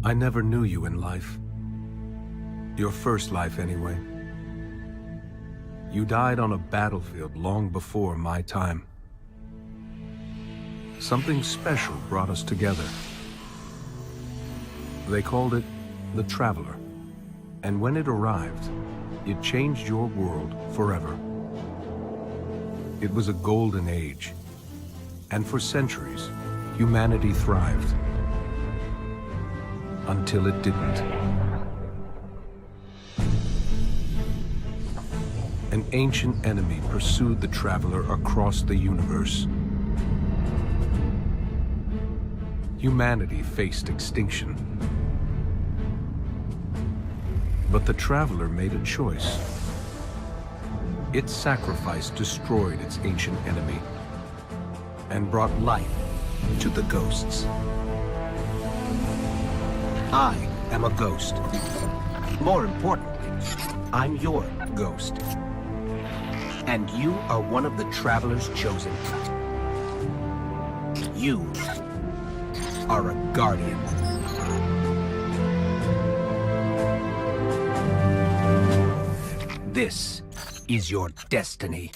I never knew you in life. Your first life, anyway. You died on a battlefield long before my time. Something special brought us together. They called it the Traveler. And when it arrived, it changed your world forever. It was a golden age. And for centuries, humanity thrived. Until it didn't. An ancient enemy pursued the Traveler across the universe. Humanity faced extinction. But the Traveler made a choice. Its sacrifice destroyed its ancient enemy and brought life to the ghosts. I am a ghost. More importantly, I'm your ghost. And you are one of the Traveler's chosen. You are a guardian. This is your destiny.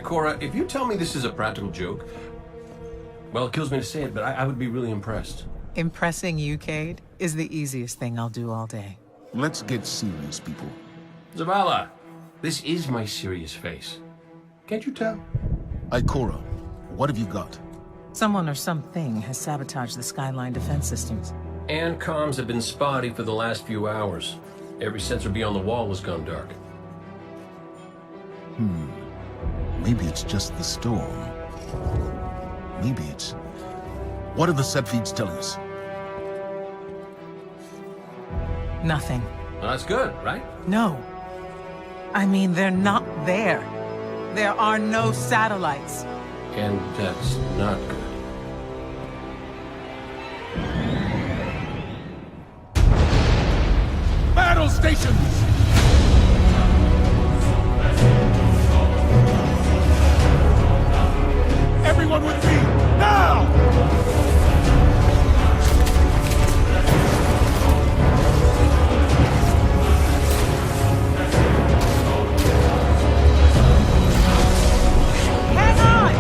Cora, if you tell me this is a practical joke, well, it kills me to say it, but I would be really impressed. Impressing you, Cade, is the easiest thing I'll do all day. Let's get serious, people. Zavala, this is my serious face. Can't you tell? Ikora, what have you got? Someone or something has sabotaged the Skyline defense systems. And comms have been spotty for the last few hours. Every sensor beyond the wall has gone dark. Maybe it's just the storm. Maybe it's... What are the set feeds telling us? Nothing. Well, that's good, right? No. I mean, they're not there. There are no satellites. And that's not good. Battle stations! Everyone with me, now! Hang on!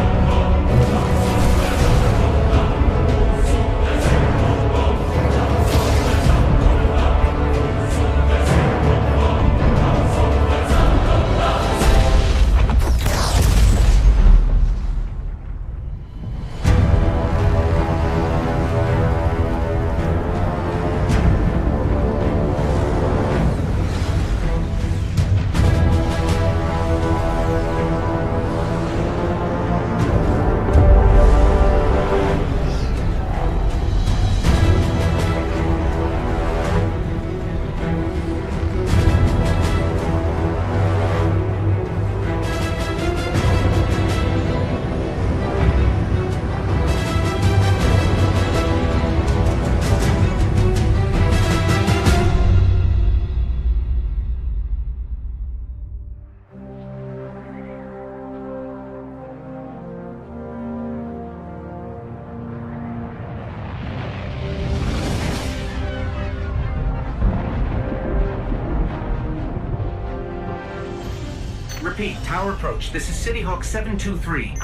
Repeat, tower approach. This is City Hawk 723.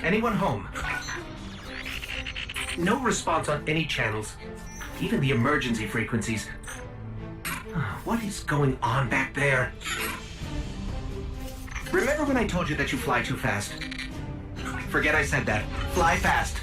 Anyone home? No response on any channels, even the emergency frequencies. What is going on back there? Remember when I told you that you fly too fast? Forget I said that. Fly fast.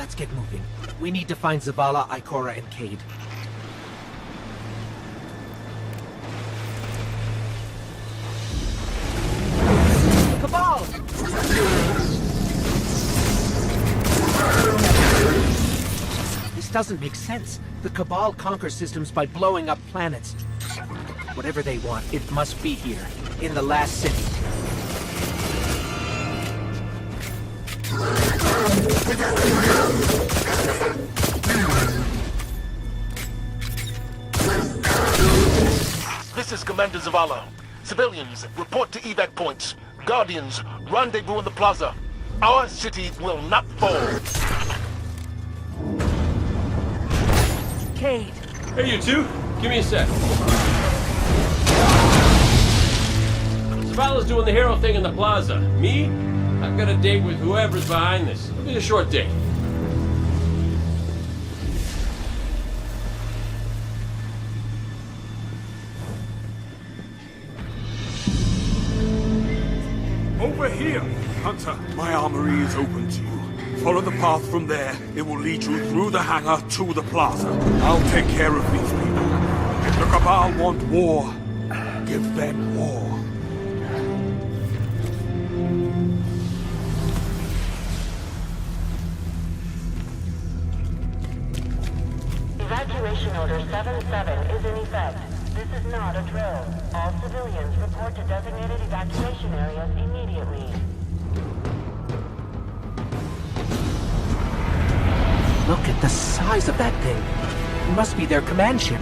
Let's get moving. We need to find Zavala, Ikora, and Cade. Cabal! This doesn't make sense. The Cabal conquer systems by blowing up planets. Whatever they want, it must be here, in the last city. This is Commander Zavala. Civilians, report to evac points. Guardians, rendezvous in the plaza. Our city will not fall. Cade! Hey, you two. Give me a sec. Zavala's doing the hero thing in the plaza. Me? I've got a date with whoever's behind this. It'll be a short date. Over here, Hunter. My armory is open to you. Follow the path from there. It will lead you through the hangar to the plaza. I'll take care of these people. If the Cabal want war, give them war. Evacuation Order 7-7 is in effect. This is not a drill. All civilians report to designated evacuation areas immediately. Look at the size of that thing. It must be their command ship.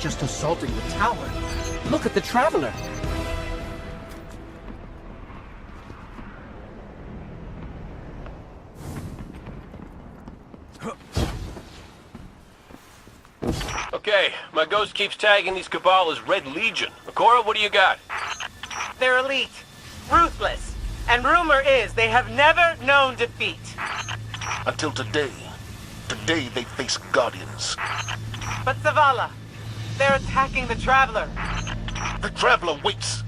Just assaulting the tower. Look at the Traveler. Okay, my ghost keeps tagging these Cabal as Red Legion. Ikora, what do you got? They're elite, ruthless, and rumor is they have never known defeat. Until today. Today they face Guardians. But Zavala, they're attacking the Traveler. The Traveler waits.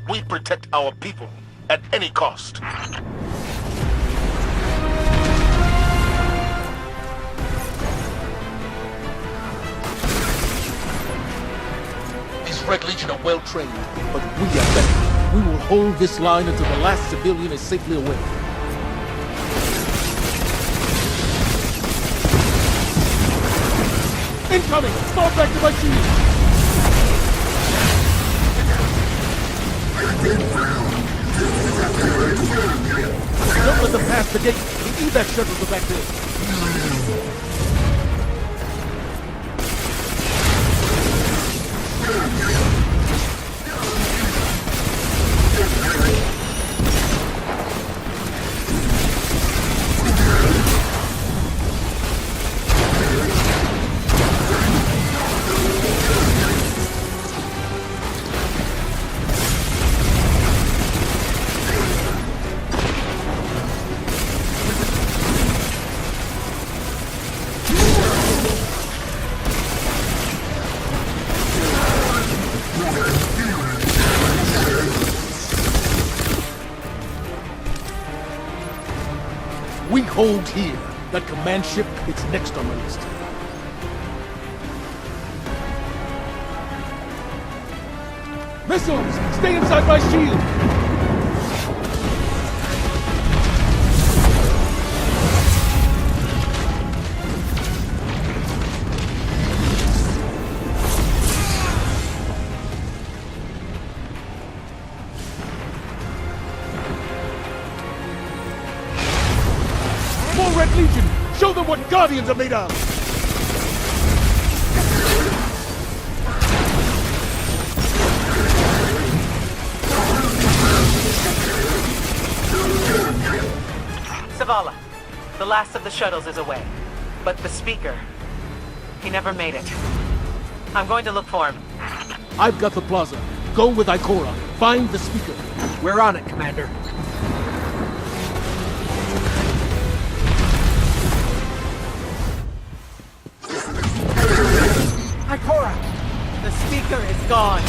We protect our people at any cost. These Red Legion are well trained, but we are better. We will hold this line until the last civilian is safely away. Incoming! Fall back to my shield! Don't let them pass the gate! The evac shuttles are back there! We hold here. That command ship is next on the list. Missiles! Stay inside my shield! More Red Legion! Show them what Guardians are made of! last of the shuttles is away. But the speaker, he never made it. I'm going to look for him. I've got the plaza. Go with Ikora. Find the speaker. We're on it, Commander. Ikora! The speaker is gone.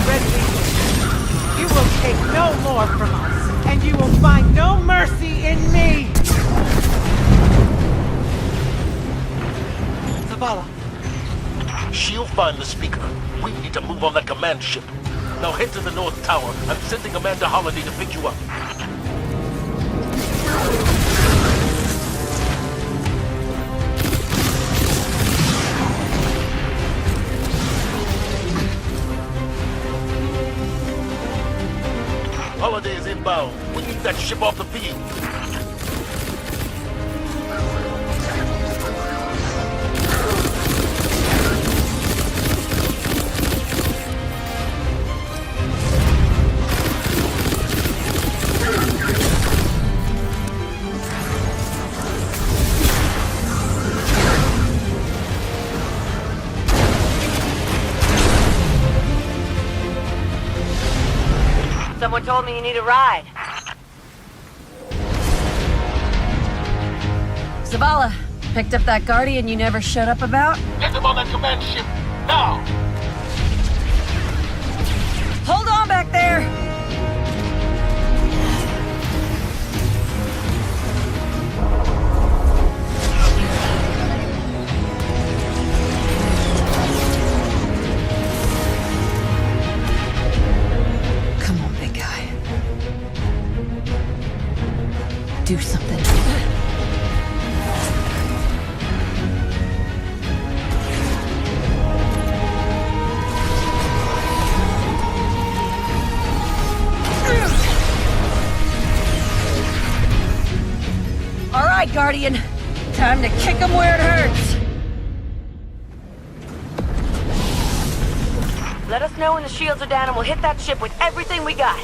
Red Legion, you will take no more from us, and you will find no mercy in me! Zavala, She'll find the speaker. We need to move on that command ship. Now head to the North Tower. I'm sending Amanda Holiday to pick you up. Holiday is inbound. We need that ship off the field. Someone told me you need a ride. Zavala, picked up that Guardian you never showed up about? Get them on that command ship, now! Hold on back there! Come on, big guy. Do something. All right, Guardian. Time to kick him where it hurts. Let us know when the shields are down and we'll hit that ship with everything we got.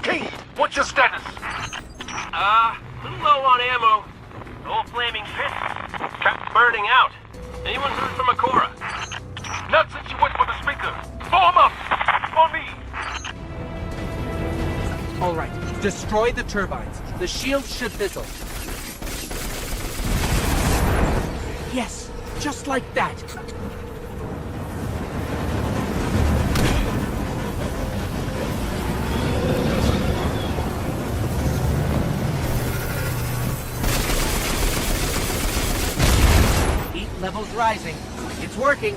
Kate, what's your status? Little low on ammo. Old flaming pit. Kept burning out. Anyone heard from Ikora? Not since you went for the speaker. Form up! On me! All right, destroy the turbines. The shields should fizzle. Yes, just like that. Heat levels rising. It's working.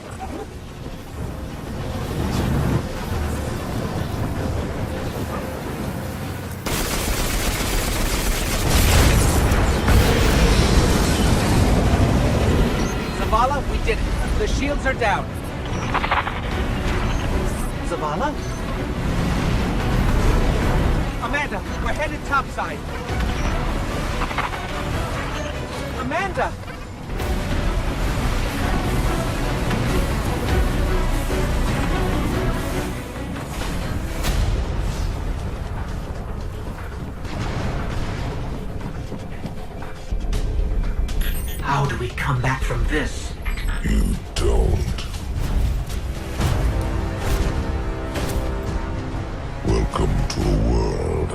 Zavala, we did it. The shields are down. Zavala? Amanda, we're headed topside. Amanda! How do we come back from this? You don't. Welcome to a world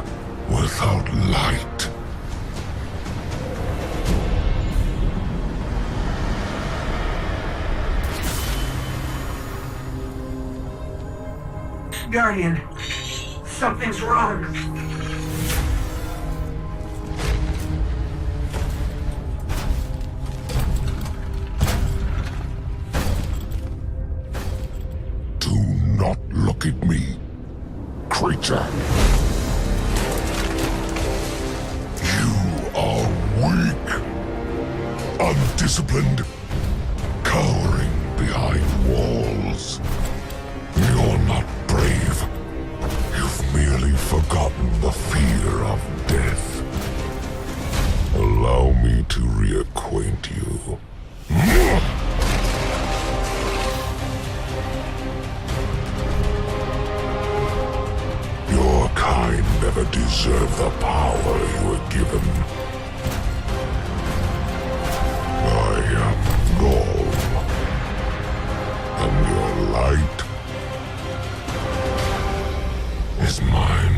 without light. Guardian, something's wrong. Do not look at me, creature. You are weak, undisciplined, cowering behind walls. You're not brave. You've merely forgotten the fear of death. Allow me to reacquaint you. deserve the power you were given. I am Gaul, and your light is mine.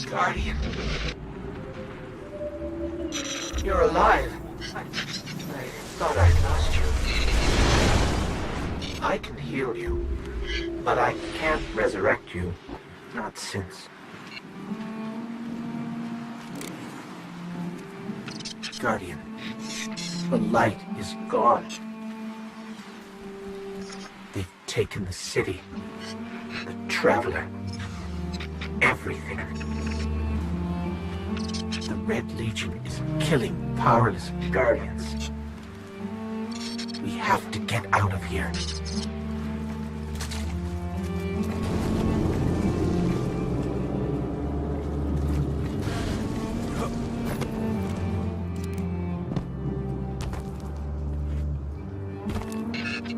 Guardian. You're alive. I thought I'd lost you. I can heal you, but I can't resurrect you. Not since. Guardian, the light is gone. They've taken the city, the Traveler, everything. The Red Legion is killing powerless Guardians. We have to get out of here.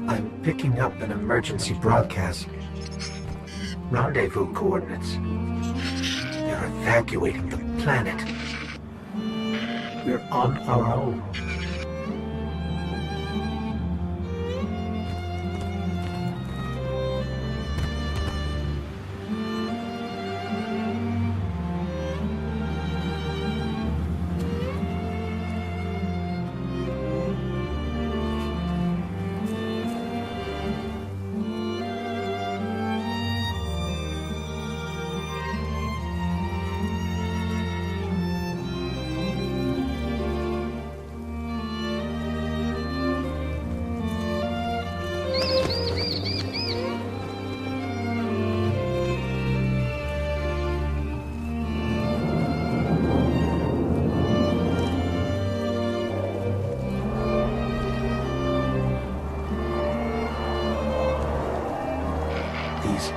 I'm picking up an emergency broadcast. Rendezvous coordinates. They're evacuating the planet. We're on our own.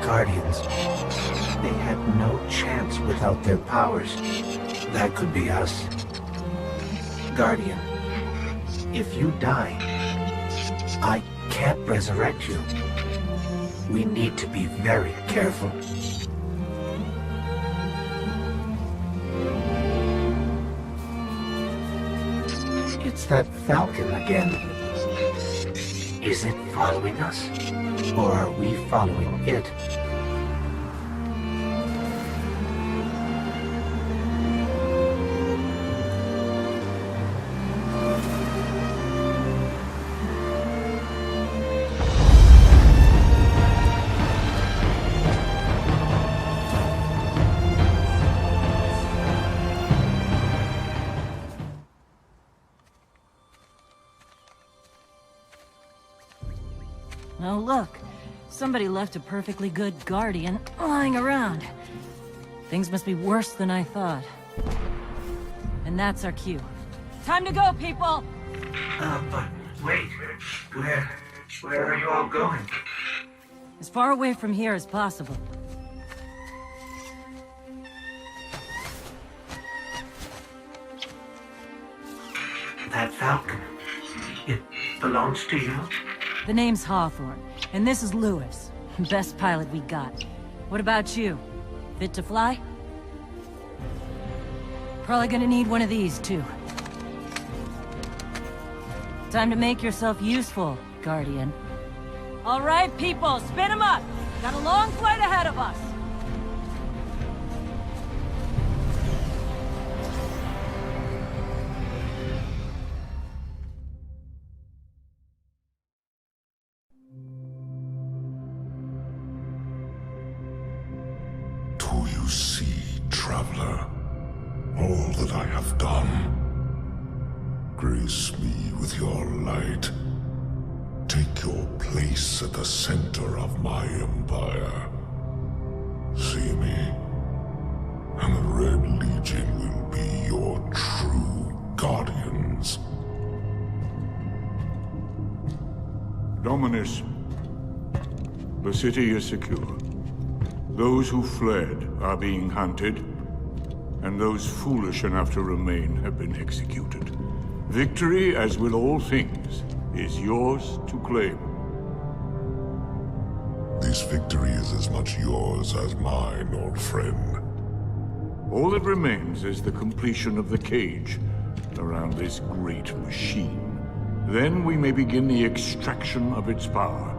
Guardians. They had no chance without their powers. That could be us. Guardian, if you die, I can't resurrect you. We need to be very careful. It's that falcon again. Is it following us? Or are we following it? Oh, look. Somebody left a perfectly good Guardian lying around. Things must be worse than I thought. And that's our cue. Time to go, people! But wait. Where are you all going? As far away from here as possible. That falcon. It belongs to you? The name's Hawthorne, and this is Lewis. Best pilot we got. What about you? Fit to fly? Probably gonna need one of these, too. Time to make yourself useful, Guardian. All right, people, spin 'em up! Got a long flight ahead of us! Do you see, traveler, all that I have done? Grace me with your light. Take your place at the center of my empire. See me, and the Red Legion will be your true guardians. Dominus, the city is secure. Those who fled are being hunted, and those foolish enough to remain have been executed. Victory, as with all things, is yours to claim. This victory is as much yours as mine, old friend. All that remains is the completion of the cage around this great machine. Then we may begin the extraction of its power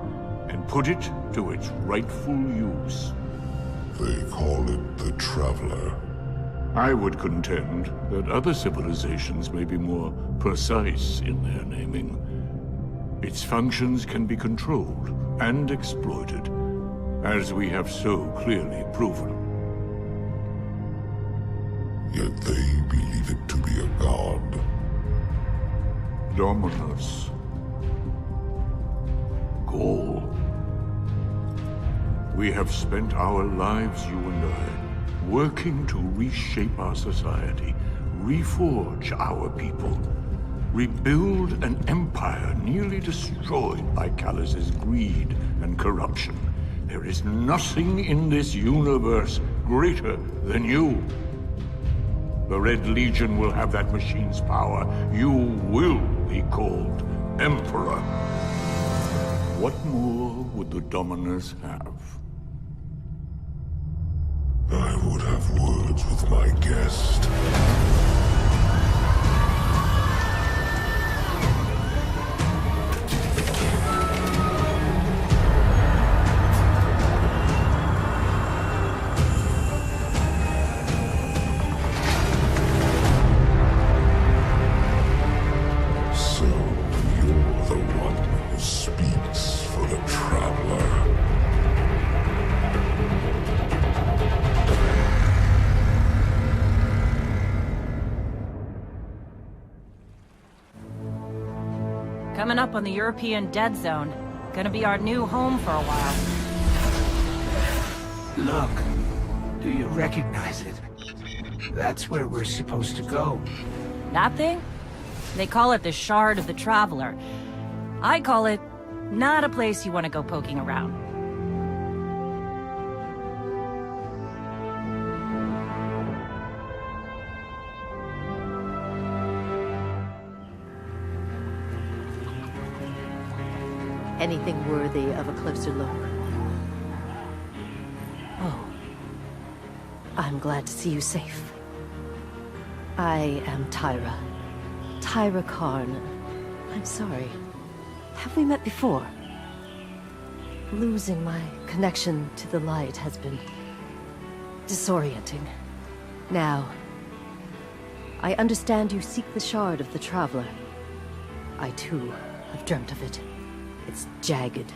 and put it to its rightful use. They call it the Traveler. I would contend that other civilizations may be more precise in their naming. Its functions can be controlled and exploited, as we have so clearly proven. Yet they believe it to be a god. Dominus. Gaul. We have spent our lives, you and I, working to reshape our society, reforge our people, rebuild an empire nearly destroyed by Callus's greed and corruption. There is nothing in this universe greater than you. The Red Legion will have that machine's power. You will be called Emperor. What more would the Dominus have? I would have words with my guest. So, you're the one who speaks for the Traveler. Coming up on the European Dead Zone. Gonna be our new home for a while. Look, do you recognize it? That's where we're supposed to go. That thing? They call it the Shard of the Traveler. I call it not a place you want to go poking around. Anything worthy of a closer look? Oh. I'm glad to see you safe. I am Tyra. Tyra Karn. I'm sorry. Have we met before? Losing my connection to the light has been disorienting. Now, I understand you seek the shard of the Traveler. I too have dreamt of it. Its jagged,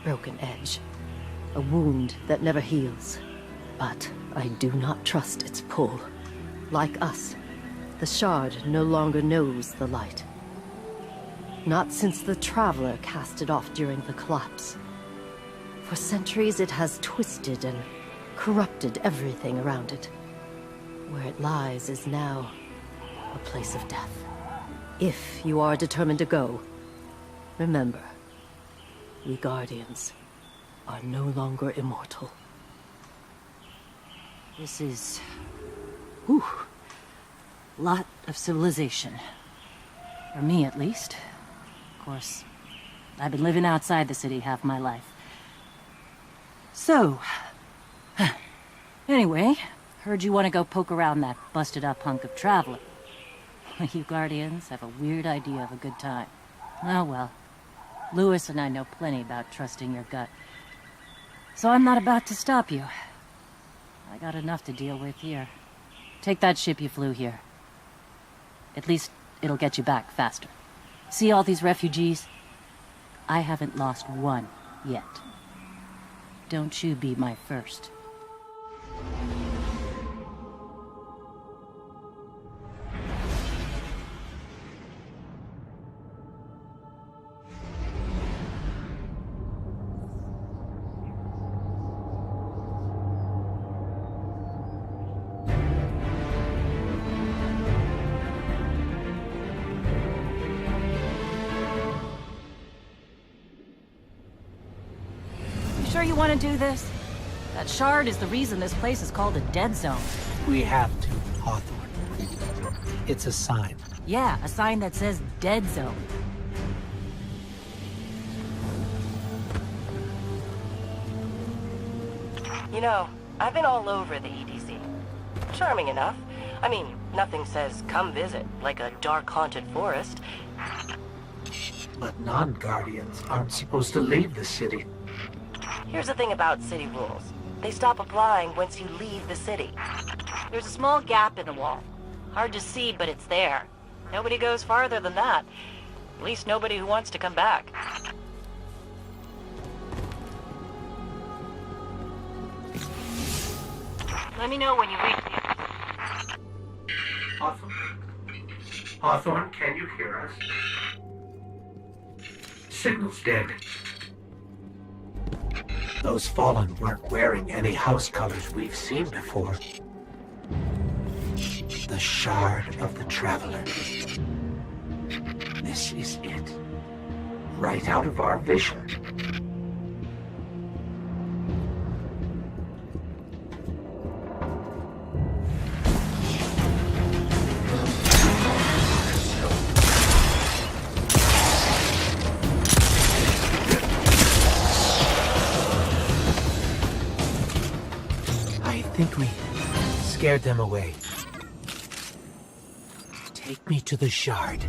broken edge. A wound that never heals. But I do not trust its pull. Like us, the shard no longer knows the light. Not since the Traveler cast it off during the collapse. For centuries it has twisted and corrupted everything around it. Where it lies is now a place of death. If you are determined to go, remember, we Guardians are no longer immortal. This is... whew. Lot of civilization. For me, at least. Of course, I've been living outside the city half my life. So... anyway, heard you want to go poke around that busted-up hunk of Traveler. You Guardians have a weird idea of a good time. Oh well. Lewis and I know plenty about trusting your gut. So I'm not about to stop you. I got enough to deal with here. Take that ship you flew here. At least it'll get you back faster. See all these refugees? I haven't lost one yet. Don't you be my first. Sure you want to do this? That shard is the reason this place is called a dead zone. We have to, Hawthorne. It's a sign. Yeah, a sign that says dead zone. You know, I've been all over the EDZ. Charming enough. I mean, nothing says come visit, like a dark haunted forest. But non-Guardians aren't supposed to leave the city. Here's the thing about city rules. They stop applying once you leave the city. There's a small gap in the wall. Hard to see, but it's there. Nobody goes farther than that. At least nobody who wants to come back. Let me know when you reach the... Hawthorne? Hawthorne, can you hear us? Signal's dead. Those Fallen weren't wearing any house colors we've seen before. The Shard of the Traveler. This is it. Right out of our vision. I think we scared them away. Take me to the Shard.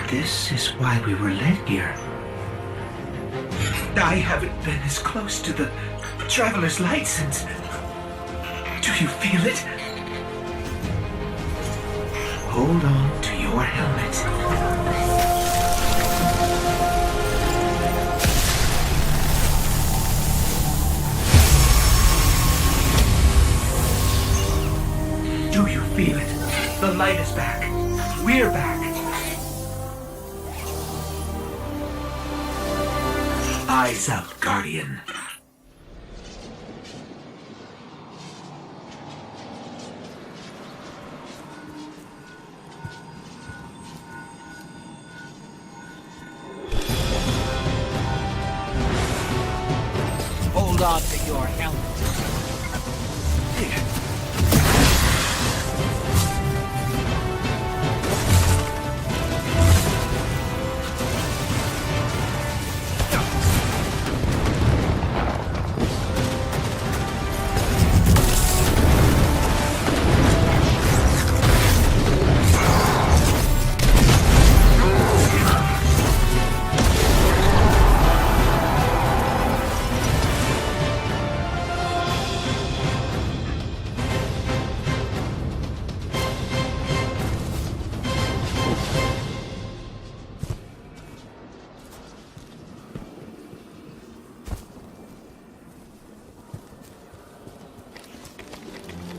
This is why we were led here. I haven't been as close to the Traveler's Light since... Do you feel it? Hold on to your helmet. Do you feel it? The light is back. We're back. Eyes up, Guardian. on to your helmet.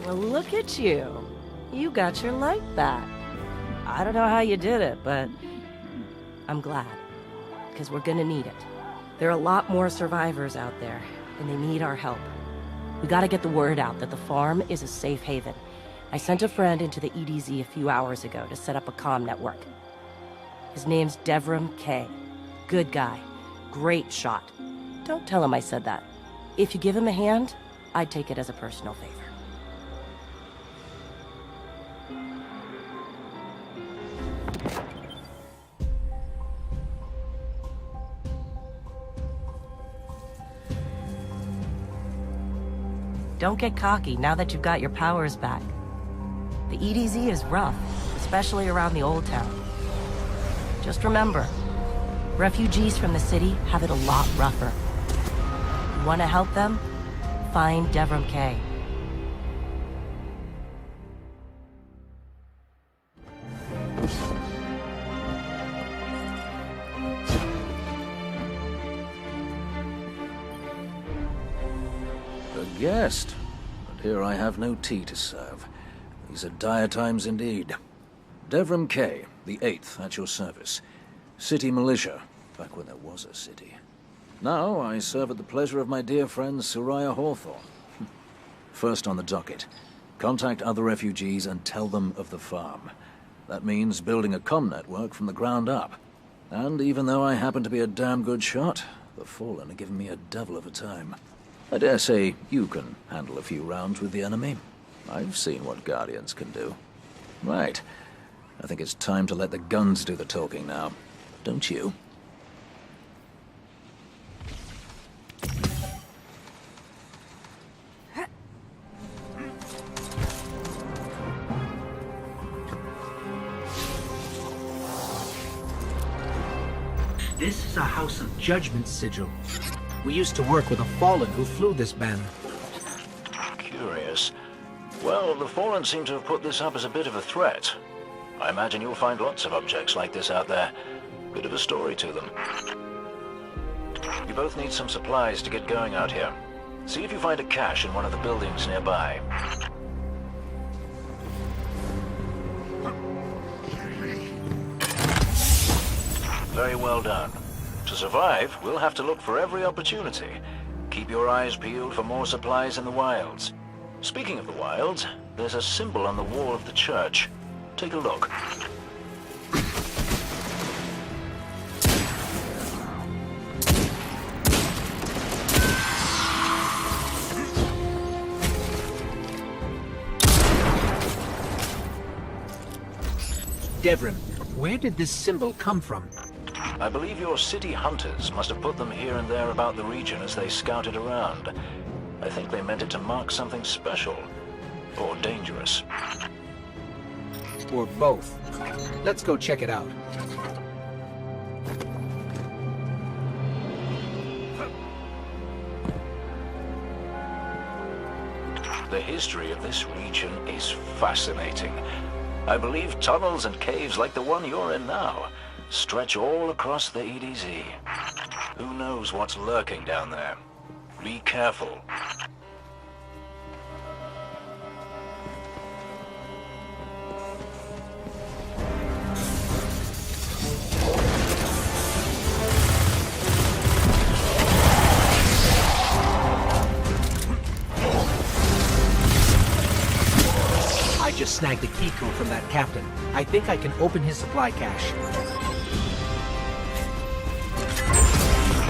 Well, look at you. You got your light back. I don't know how you did it, but I'm glad. Because we're gonna need it. There are a lot more survivors out there, and they need our help. We gotta get the word out that the farm is a safe haven. I sent a friend into the EDZ a few hours ago to set up a comm network. His name's Devram K. Good guy. Great shot. Don't tell him I said that. If you give him a hand, I'd take it as a personal favor. Don't get cocky now that you've got your powers back. The EDZ is rough, especially around the Old Town. Just remember, refugees from the city have it a lot rougher. You want to help them? Find Devram K. A guest, and here I have no tea to serve. These are dire times indeed. Devram K, the 8th, at your service. City militia, back when there was a city. Now I serve at the pleasure of my dear friend Soraya Hawthorne. First on the docket, contact other refugees and tell them of the farm. That means building a comm network from the ground up. And even though I happen to be a damn good shot, the Fallen are giving me a devil of a time. I dare say you can handle a few rounds with the enemy. I've seen what Guardians can do. Right. I think it's time to let the guns do the talking now. Don't you? This is a House of Judgment sigil. We used to work with a Fallen who flew this banner. Curious. Well, the Fallen seem to have put this up as a bit of a threat. I imagine you'll find lots of objects like this out there. Bit of a story to them. You both need some supplies to get going out here. See if you find a cache in one of the buildings nearby. Very well done. To survive, we'll have to look for every opportunity. Keep your eyes peeled for more supplies in the wilds. Speaking of the wilds, there's a symbol on the wall of the church. Take a look. Devram, where did this symbol come from? I believe your city hunters must have put them here and there about the region as they scouted around. I think they meant it to mark something special. Or dangerous. Or both. Let's go check it out. The history of this region is fascinating. I believe tunnels and caves like the one you're in now stretch all across the EDZ. Who knows what's lurking down there? Be careful. I just snagged the key code from that captain. I think I can open his supply cache.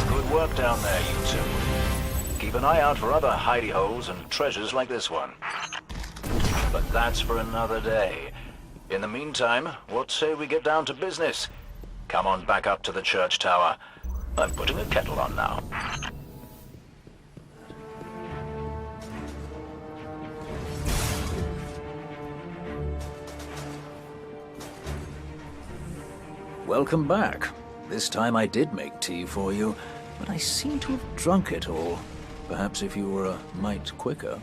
Good work down there, you two. Keep keep an eye out for other hidey holes and treasures like this one. But that's for another day. In the meantime, what say we get down to business? Come on back up to the church tower. I'm putting a kettle on now. Welcome back. This time I did make tea for you, but I seem to have drunk it all. Perhaps if you were a mite quicker.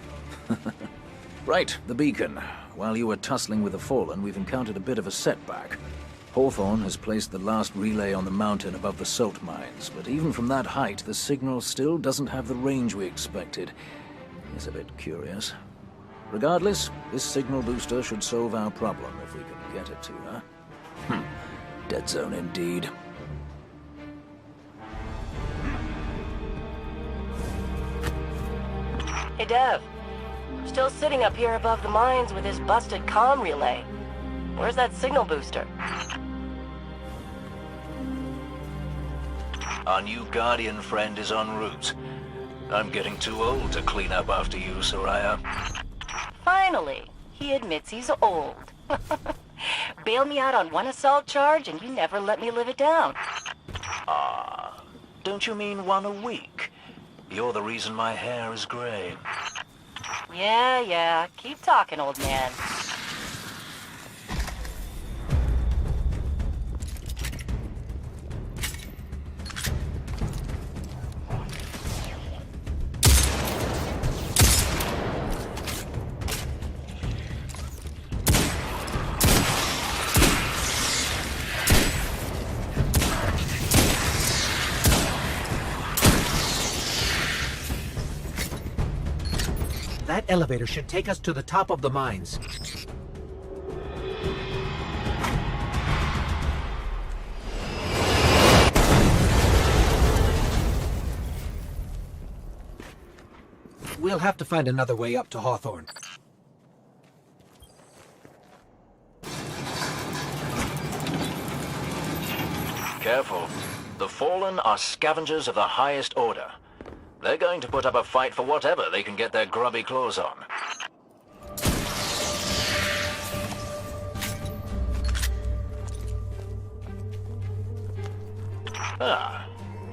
Right, the beacon. While you were tussling with the Fallen, we've encountered a bit of a setback. Hawthorne has placed the last relay on the mountain above the salt mines, but even from that height, the signal still doesn't have the range we expected. It's a bit curious. Regardless, this signal booster should solve our problem if we can get it to her. Dead zone indeed. Hey, Dev. I'm still sitting up here above the mines with this busted comm relay. Where's that signal booster? Our new Guardian friend is en route. I'm getting too old to clean up after you, Soraya. Finally, he admits he's old. Bail me out on one assault charge and you never let me live it down. Don't you mean one a week? You're the reason my hair is gray. Yeah. Keep talking, old man. That elevator should take us to the top of the mines. We'll have to find another way up to Hawthorne. Careful. The Fallen are scavengers of the highest order. They're going to put up a fight for whatever they can get their grubby claws on.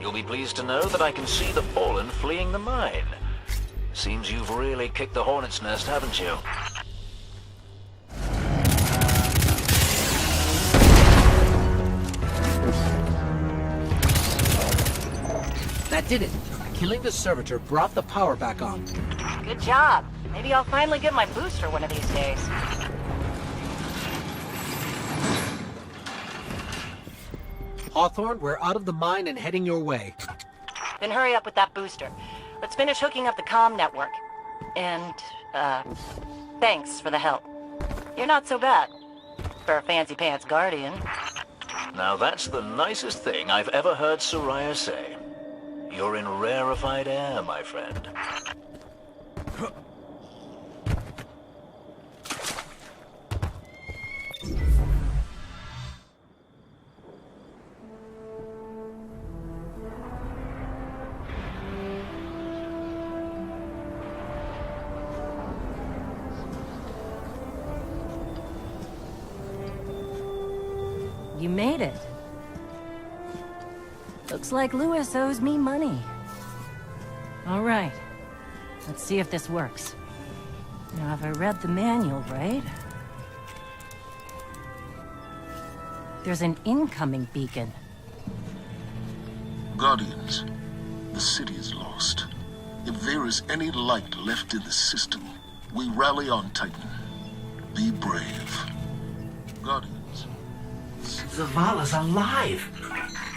You'll be pleased to know that I can see the Fallen fleeing the mine. Seems you've really kicked the hornet's nest, haven't you? That did it. Killing the servitor brought the power back on. Good job. Maybe I'll finally get my booster one of these days. Hawthorne, we're out of the mine and heading your way. Then hurry up with that booster. Let's finish hooking up the comm network. And, thanks for the help. You're not so bad. For a fancy pants guardian. Now that's the nicest thing I've ever heard Soraya say. You're in rarefied air, my friend. You made it. Looks like Lewis owes me money. All right. Let's see if this works. Now, have I read the manual right? There's an incoming beacon. Guardians, the city is lost. If there is any light left in the system, we rally on Titan. Be brave. Guardians. Zavala's alive!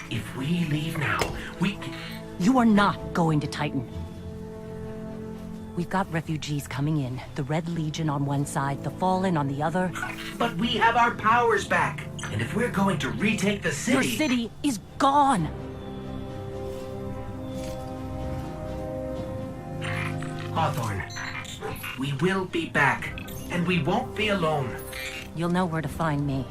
If we leave now, we can... You are not going to Titan. We've got refugees coming in. The Red Legion on one side, the Fallen on the other. But we have our powers back. And if we're going to retake the city... Your city is gone! Hawthorne, we will be back. And we won't be alone. You'll know where to find me.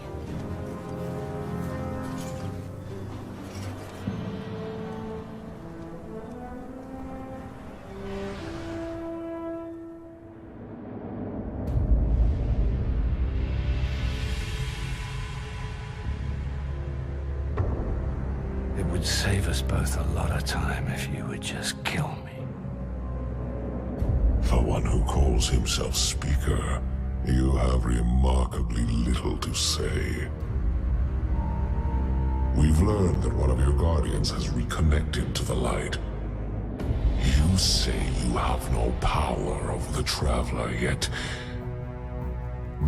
would save us both a lot of time if you would just kill me. For one who calls himself Speaker, you have remarkably little to say. We've learned that one of your guardians has reconnected to the light. You say you have no power over the Traveler, yet...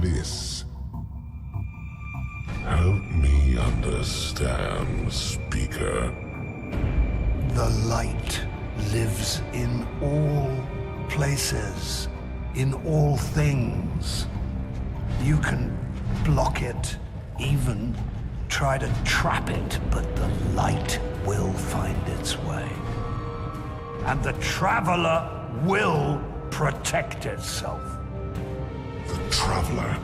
This... Help me understand, Speaker. The light lives in all places, in all things. You can block it, even try to trap it, but the light will find its way. And the Traveler will protect itself. The Traveler.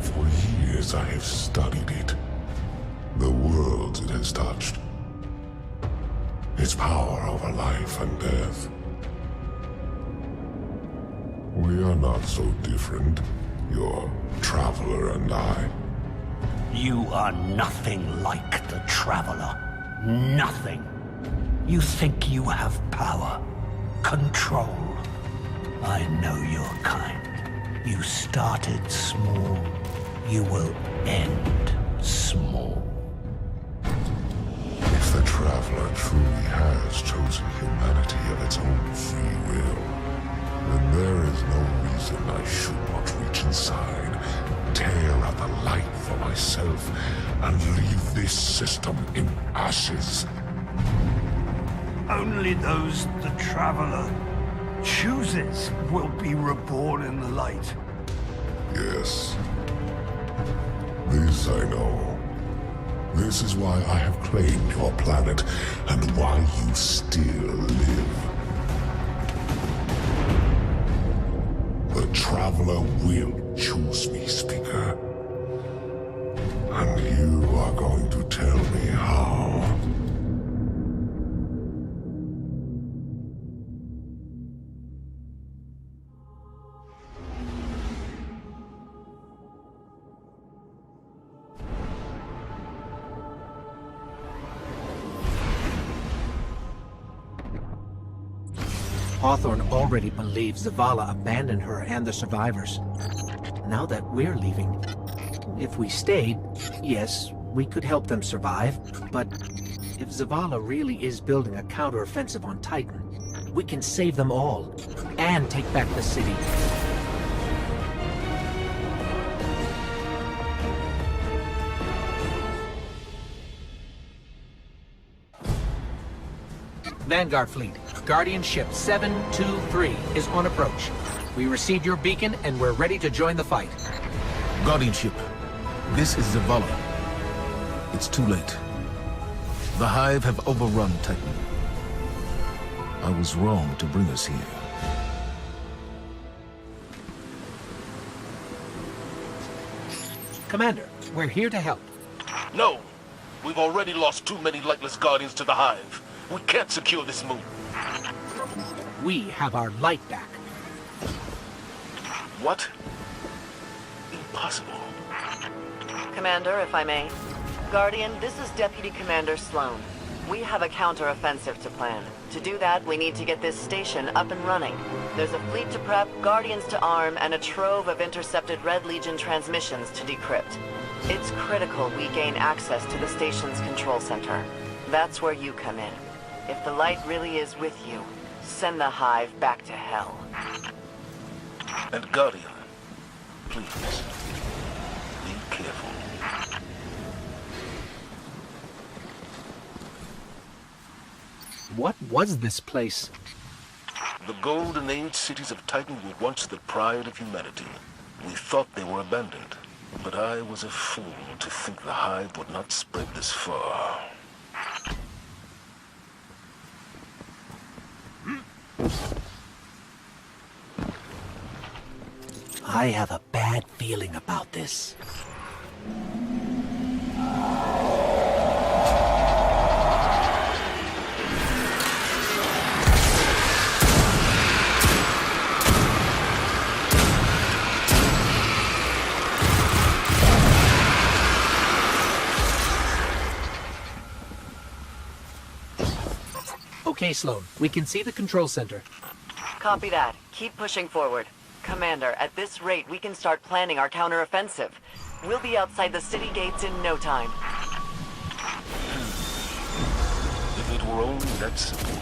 For years I have studied it. The worlds it has touched. Its power over life and death. We are not so different, your Traveler and I. You are nothing like the Traveler. Nothing. You think you have power, control. I know your kind. You started small. You will end small. If the Traveler truly has chosen humanity of its own free will, then there is no reason I should not reach inside, tear at the light for myself, and leave this system in ashes. Only those the Traveler chooses will be reborn in the light. Yes. This I know. This is why I have claimed your planet, and why you still live. The Traveler will choose me, Speaker. And you are going to tell me how. Hawthorne already believes Zavala abandoned her and the survivors. Now that we're leaving, if we stayed, yes, we could help them survive, but if Zavala really is building a counteroffensive on Titan, we can save them all, and take back the city. Vanguard Fleet, Guardian Ship 723 is on approach. We received your beacon and we're ready to join the fight. Guardian Ship, this is Zavala. It's too late. The Hive have overrun Titan. I was wrong to bring us here. Commander, we're here to help. No! We've already lost too many lightless Guardians to the Hive. We can't secure this moon. We have our light back. What? Impossible. Commander, if I may. Guardian, this is Deputy Commander Sloan. We have a counter-offensive to plan. To do that, we need to get this station up and running. There's a fleet to prep, Guardians to arm, and a trove of intercepted Red Legion transmissions to decrypt. It's critical we gain access to the station's control center. That's where you come in. If the light really is with you, send the Hive back to hell. And Guardian, please, be careful. What was this place? The Golden Age cities of Titan were once the pride of humanity. We thought they were abandoned, but I was a fool to think the Hive would not spread this far. I have a bad feeling about this. Okay, Sloan. We can see the control center. Copy that. Keep pushing forward. Commander, at this rate, we can start planning our counteroffensive. We'll be outside the city gates in no time. If it were only that simple.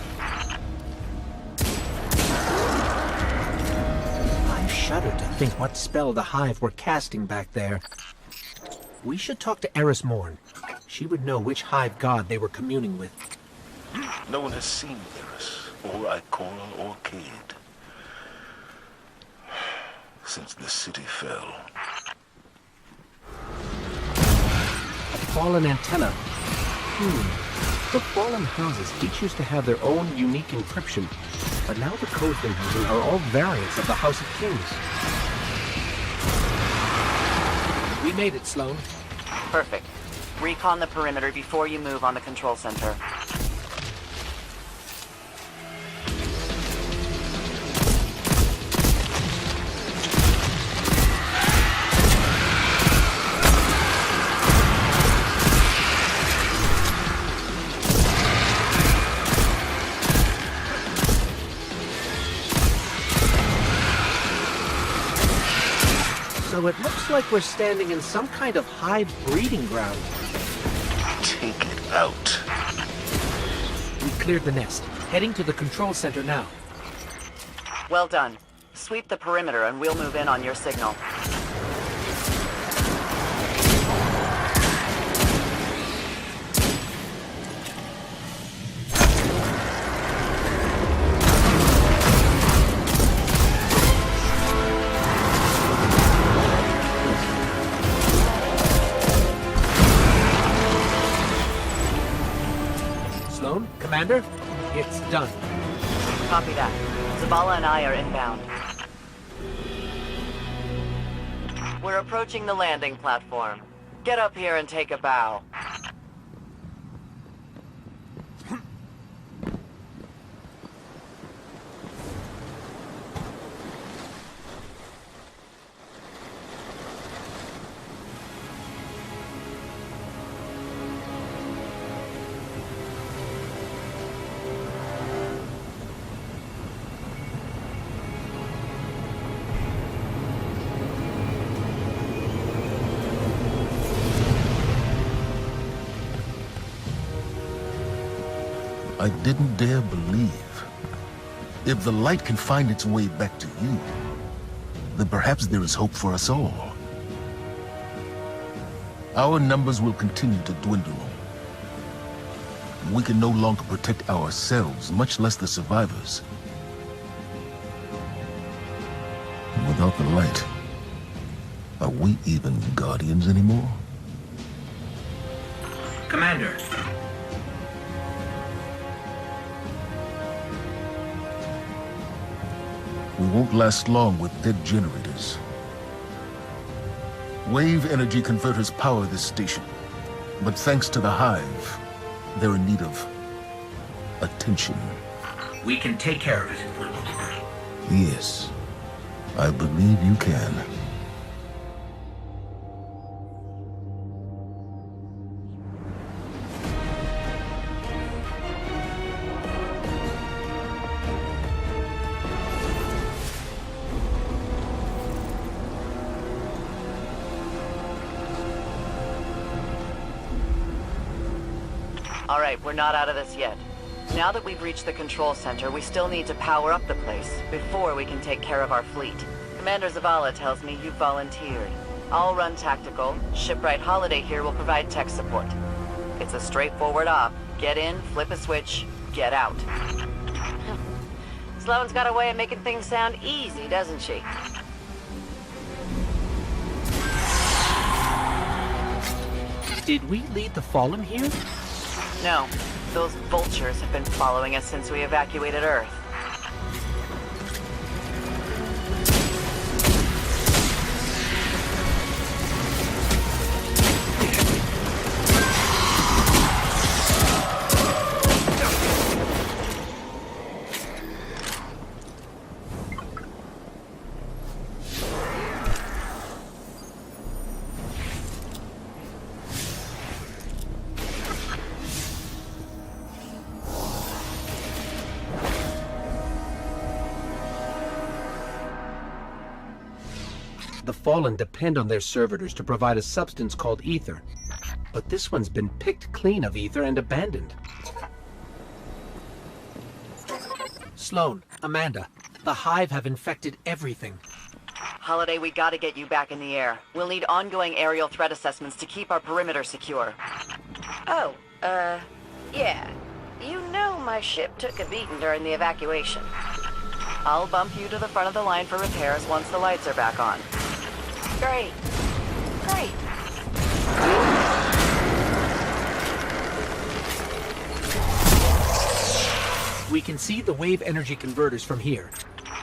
I shudder to think what spell the Hive were casting back there. We should talk to Eris Morn. She would know which Hive god they were communing with. No one has seen Eris, or Ikora, or Cade. Since the city fell. A fallen antenna. The fallen houses each used to have their own unique encryption, but now the codes they're using are all variants of the House of Kings. We made it, Sloan. Perfect. Recon the perimeter before you move on the control center. So it looks like we're standing in some kind of hive breeding ground. Take it out. We cleared the nest. Heading to the control center now. Well done. Sweep the perimeter and we'll move in on your signal. Commander, it's done. Copy that. Zavala and I are inbound. We're approaching the landing platform. Get up here and take a bow. I didn't dare believe. If the light can find its way back to you, then perhaps there is hope for us all. Our numbers will continue to dwindle. We can no longer protect ourselves, much less the survivors. Without the light, are we even Guardians anymore? Commander. We won't last long with dead generators. Wave energy converters power this station, but thanks to the Hive, they're in need of attention. We can take care of it. Yes, I believe you can. All right, we're not out of this yet. Now that we've reached the control center, we still need to power up the place before we can take care of our fleet. Commander Zavala tells me you've volunteered. I'll run tactical. Shipwright Holiday here will provide tech support. It's a straightforward op. Get in, flip a switch, get out. Sloane's got a way of making things sound easy, doesn't she? Did we lead the Fallen here? No. Those vultures have been following us since we evacuated Earth. The Fallen depend on their servitors to provide a substance called ether. But this one's been picked clean of ether and abandoned. Sloane, Amanda, the Hive have infected everything. Holiday, we gotta get you back in the air. We'll need ongoing aerial threat assessments to keep our perimeter secure. Oh, yeah. You know my ship took a beating during the evacuation. I'll bump you to the front of the line for repairs once the lights are back on. Great. Great. We can see the wave energy converters from here.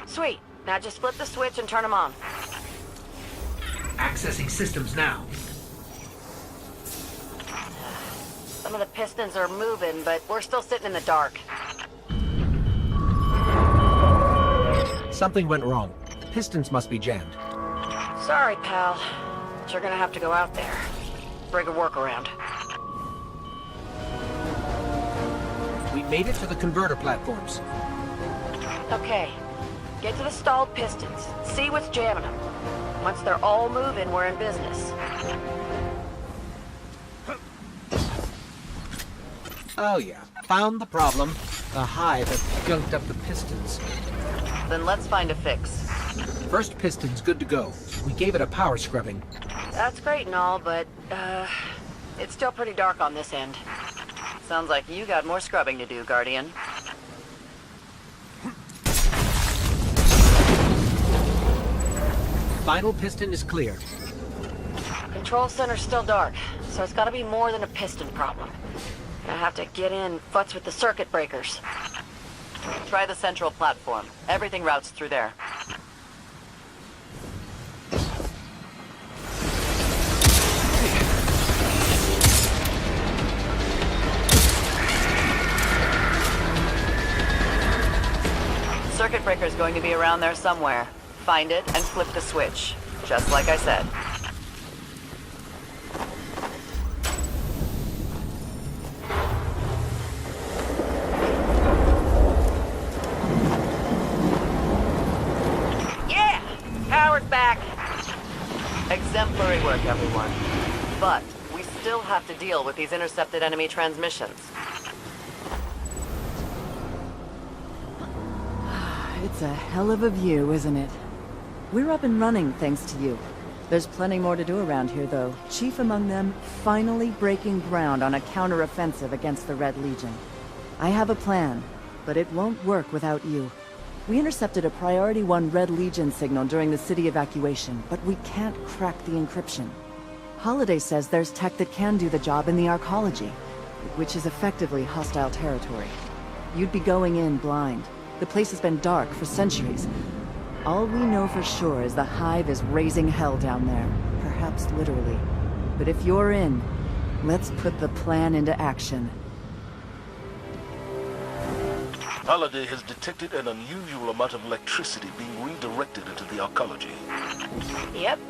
Sweet. Now just flip the switch and turn them on. Accessing systems now. Some of the pistons are moving, but we're still sitting in the dark. Something went wrong. Pistons must be jammed. Sorry, pal. But you're gonna have to go out there. Bring a workaround. We made it to the converter platforms. Okay. Get to the stalled pistons. See what's jamming them. Once they're all moving, we're in business. Oh yeah, found the problem. The Hive have gunked up the pistons. Then let's find a fix. First piston's good to go. We gave it a power scrubbing. That's great and all, but, it's still pretty dark on this end. Sounds like you got more scrubbing to do, Guardian. Final piston is clear. Control center's still dark, so it's gotta be more than a piston problem. Gonna have to get in, futz with the circuit breakers. Try the central platform. Everything routes through there. Circuit breaker's going to be around there somewhere. Find it and flip the switch. Just like I said. Yeah! Power's back! Exemplary work, everyone. But we still have to deal with these intercepted enemy transmissions. It's a hell of a view, isn't it? We're up and running thanks to you. There's plenty more to do around here, though. Chief among them, finally breaking ground on a counter-offensive against the Red Legion. I have a plan, but it won't work without you. We intercepted a Priority 1 Red Legion signal during the city evacuation, but we can't crack the encryption. Holiday says there's tech that can do the job in the Arcology, which is effectively hostile territory. You'd be going in blind. The place has been dark for centuries. All we know for sure is the Hive is raising hell down there, perhaps literally. But if you're in, let's put the plan into action. Holiday has detected an unusual amount of electricity being redirected into the Arcology. Yep.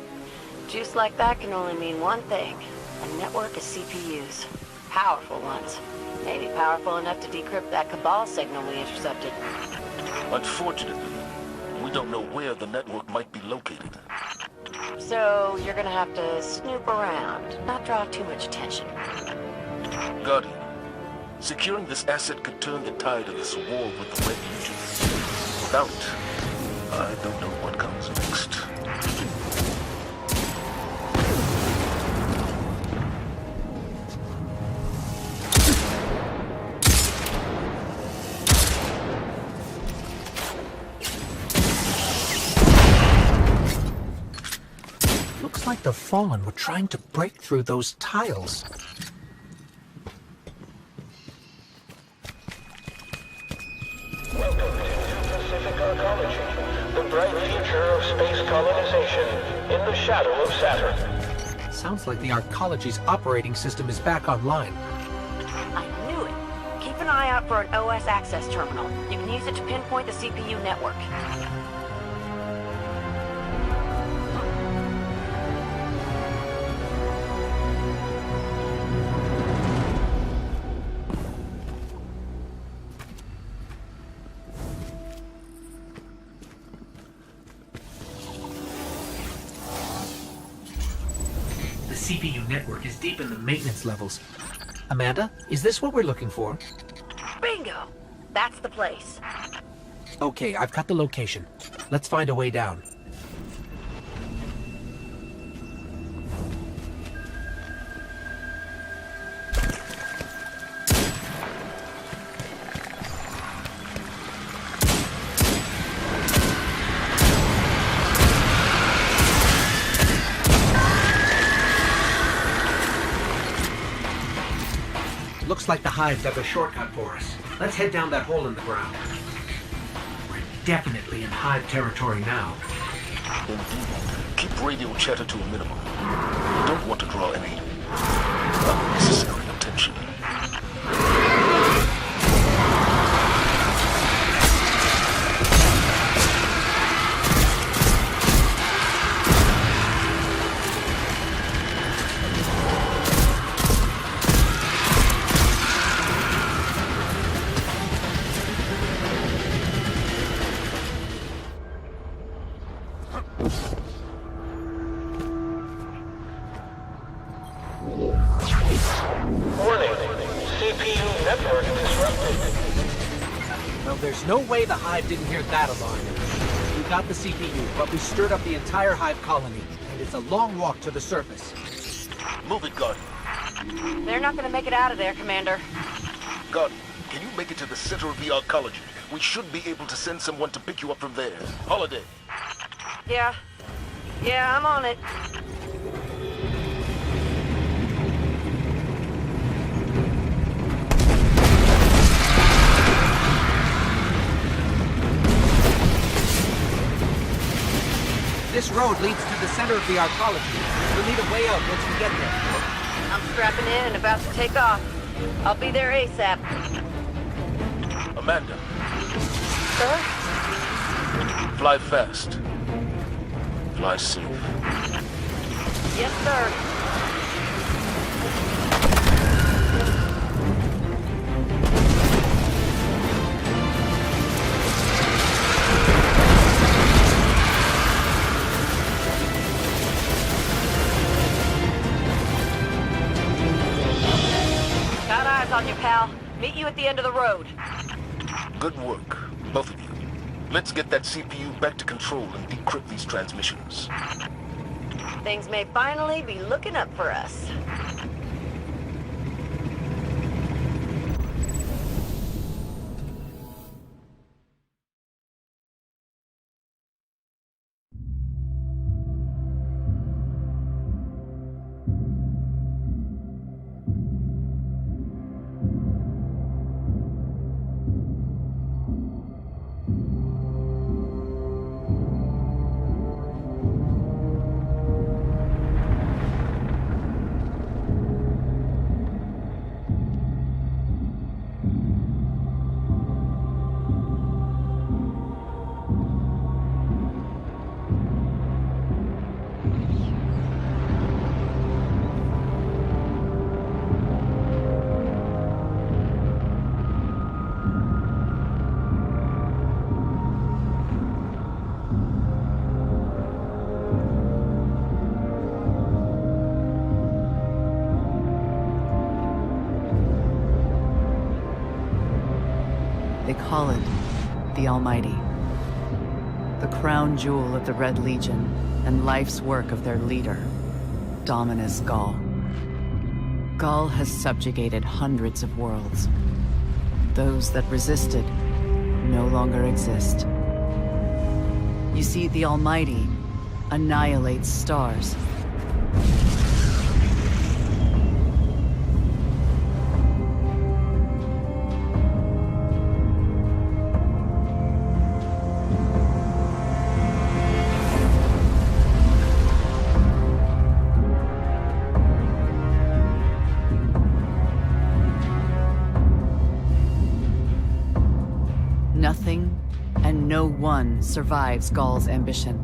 Juice like that can only mean one thing. A network of CPUs. Powerful ones. Maybe powerful enough to decrypt that Cabal signal we intercepted. Unfortunately, we don't know where the network might be located. So, you're gonna have to snoop around, not draw too much attention. Guardian, securing this asset could turn the tide of this war with the Red Legion. Without it, I don't know what comes next. Looks like the Fallen were trying to break through those tiles. Welcome to Pacific Arcology, the bright future of space colonization in the shadow of Saturn. Sounds like the Arcology's operating system is back online. I knew it. Keep an eye out for an OS access terminal. You can use it to pinpoint the CPU network. CPU network is deep in the maintenance levels. Amanda, is this what we're looking for? Bingo! That's the place. Okay, I've got the location. Let's find a way down. Looks like the Hive dug a shortcut for us. Let's head down that hole in the ground. We're definitely in Hive territory now. Indeed. Keep radio chatter to a minimum. We don't want to draw any unnecessary attention. There's no way the Hive didn't hear that alarm. We got the CPU, but we stirred up the entire Hive colony, and it's a long walk to the surface. Move it, Guardian. They're not gonna make it out of there, Commander. Guardian, can you make it to the center of the arcology? We should be able to send someone to pick you up from there. Holiday. Yeah, I'm on it. This road leads to the center of the arcology. We'll need a way out once we get there. I'm strapping in and about to take off. I'll be there ASAP. Amanda. Sir? Fly fast. Fly safe. Yes, sir. Got eyes on you, pal. Meet you at the end of the road. Good work, both of you. Let's get that CPU back to control and decrypt these transmissions. Things may finally be looking up for us. They call it the Almighty. The crown jewel of the Red Legion and life's work of their leader, Dominus Gaul. Gaul has subjugated hundreds of worlds. Those that resisted no longer exist. You see, the Almighty annihilates stars. Nothing and no one survives Gaul's ambition.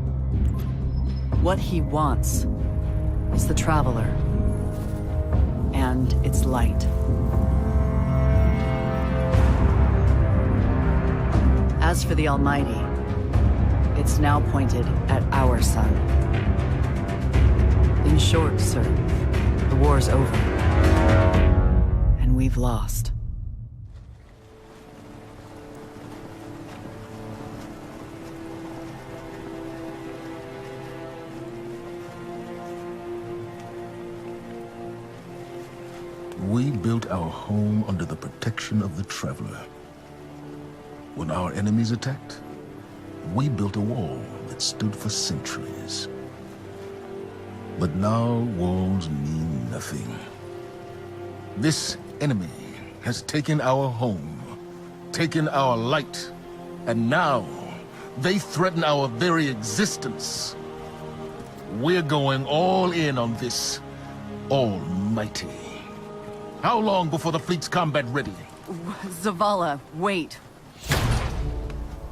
What he wants is the Traveler and its light. As for the Almighty, it's now pointed at our sun. In short, sir, the war's over. And we've lost. We built our home under the protection of the Traveler. When our enemies attacked, we built a wall that stood for centuries. But now walls mean nothing. This enemy has taken our home, taken our light, and now they threaten our very existence. We're going all in on this almighty. How long before the fleet's combat ready? Zavala, wait.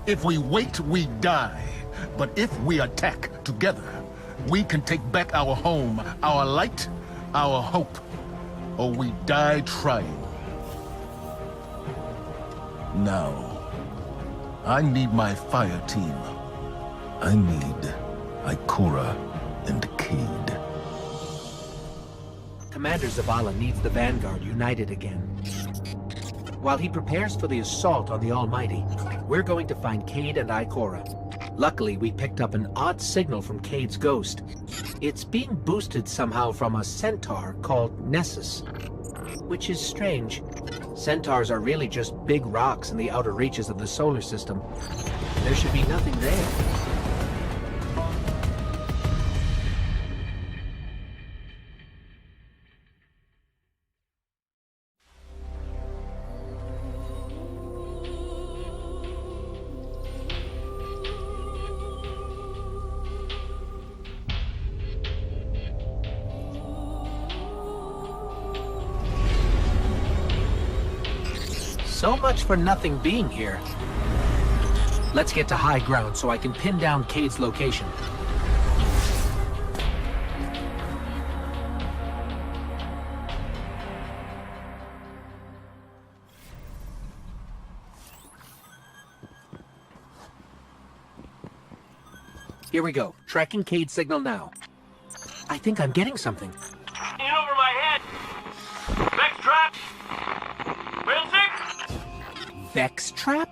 If we wait, we die. But if we attack together, we can take back our home, our light, our hope. Or we die trying. Now, I need my fire team. I need Ikora and Cade. Commander Zavala needs the Vanguard united again. While he prepares for the assault on the Almighty, we're going to find Cade and Ikora. Luckily, we picked up an odd signal from Cade's ghost. It's being boosted somehow from a centaur called Nessus, which is strange. Centaurs are really just big rocks in the outer reaches of the solar system. There should be nothing there. So much for nothing being here. Let's get to high ground so I can pin down Cade's location. Here we go. Tracking Cade's signal now. I think I'm getting something. In over my head. Vex trap. Whale sick. Vex trap?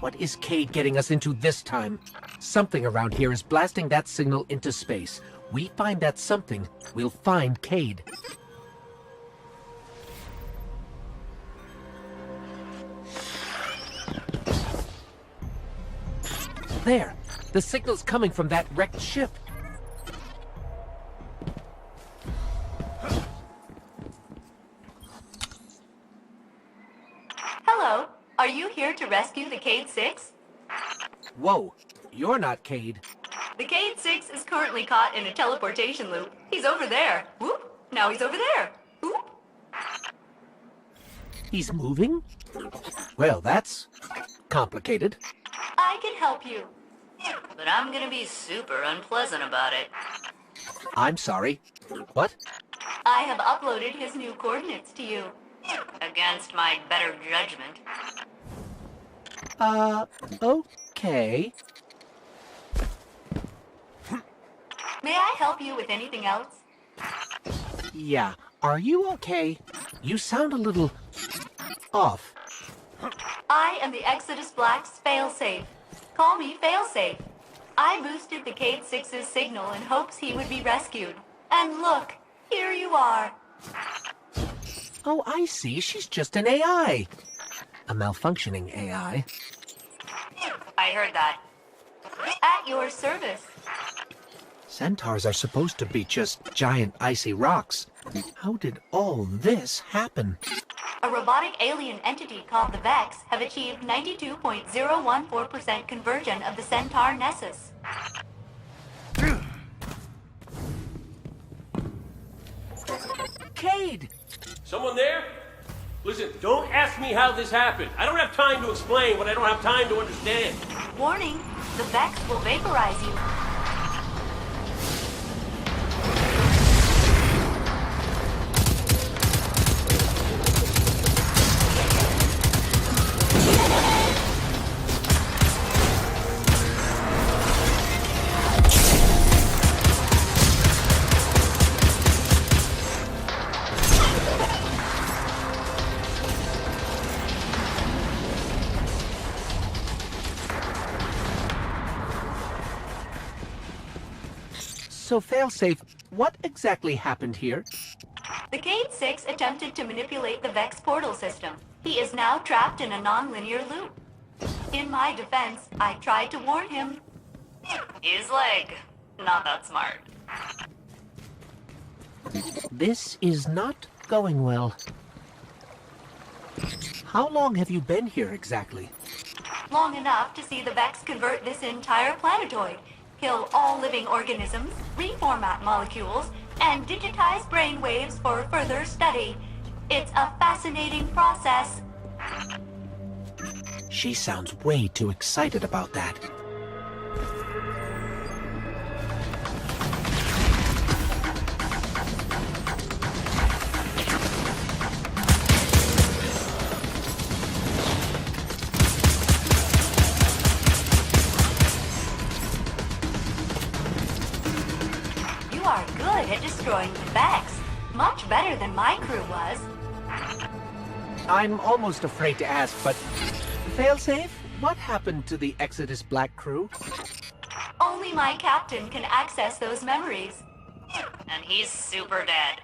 What is Cade getting us into this time? Something around here is blasting that signal into space. We find that something, we'll find Cade. There! The signal's coming from that wrecked ship. Hello. Are you here to rescue the Cade 6? Whoa, you're not Cade. The Cade 6 is currently caught in a teleportation loop. He's over there. Whoop. Now he's over there. Whoop. He's moving? Well, that's complicated. I can help you. But I'm gonna be super unpleasant about it. I'm sorry. What? I have uploaded his new coordinates to you. Against my better judgment. Okay. May I help you with anything else? Yeah, are you okay? You sound a little off. I am the Exodus Black's failsafe. Call me failsafe. I boosted the Cade 6's signal in hopes he would be rescued. And look, here you are. Oh, I see. She's just an AI. A malfunctioning AI. I heard that. At your service. Centaurs are supposed to be just giant icy rocks. How did all this happen? A robotic alien entity called the Vex have achieved 92.014% conversion of the Centaur Nessus. Cade! Someone there? Listen, don't ask me how this happened. I don't have time to explain what I don't have time to understand. Warning, the Vex will vaporize you. So, Failsafe, what exactly happened here? The Cade 6 attempted to manipulate the Vex portal system. He is now trapped in a non-linear loop. In my defense, I tried to warn him. His leg. Not that smart. This is not going well. How long have you been here exactly? Long enough to see the Vex convert this entire planetoid, kill all living organisms, reformat molecules, and digitize brainwaves for further study. It's a fascinating process. She sounds way too excited about that. You are good at destroying the Vex. Much better than my crew was. I'm almost afraid to ask, but... Failsafe, what happened to the Exodus Black crew? Only my captain can access those memories. And he's super dead.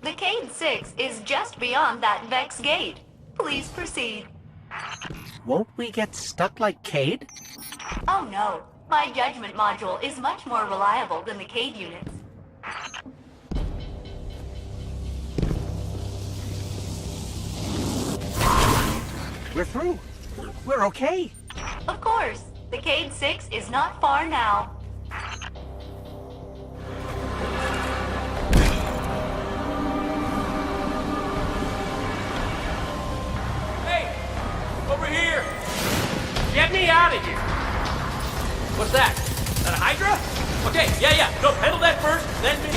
The Cade 6 is just beyond that Vex gate. Please proceed. Won't we get stuck like Cade? Oh no. My judgment module is much more reliable than the Cade units. We're through. We're okay. Of course. The Cade 6 is not far now. Hey! Over here! Get me out of here! What's that? That a Hydra? Okay, yeah. Go handle that first, then me.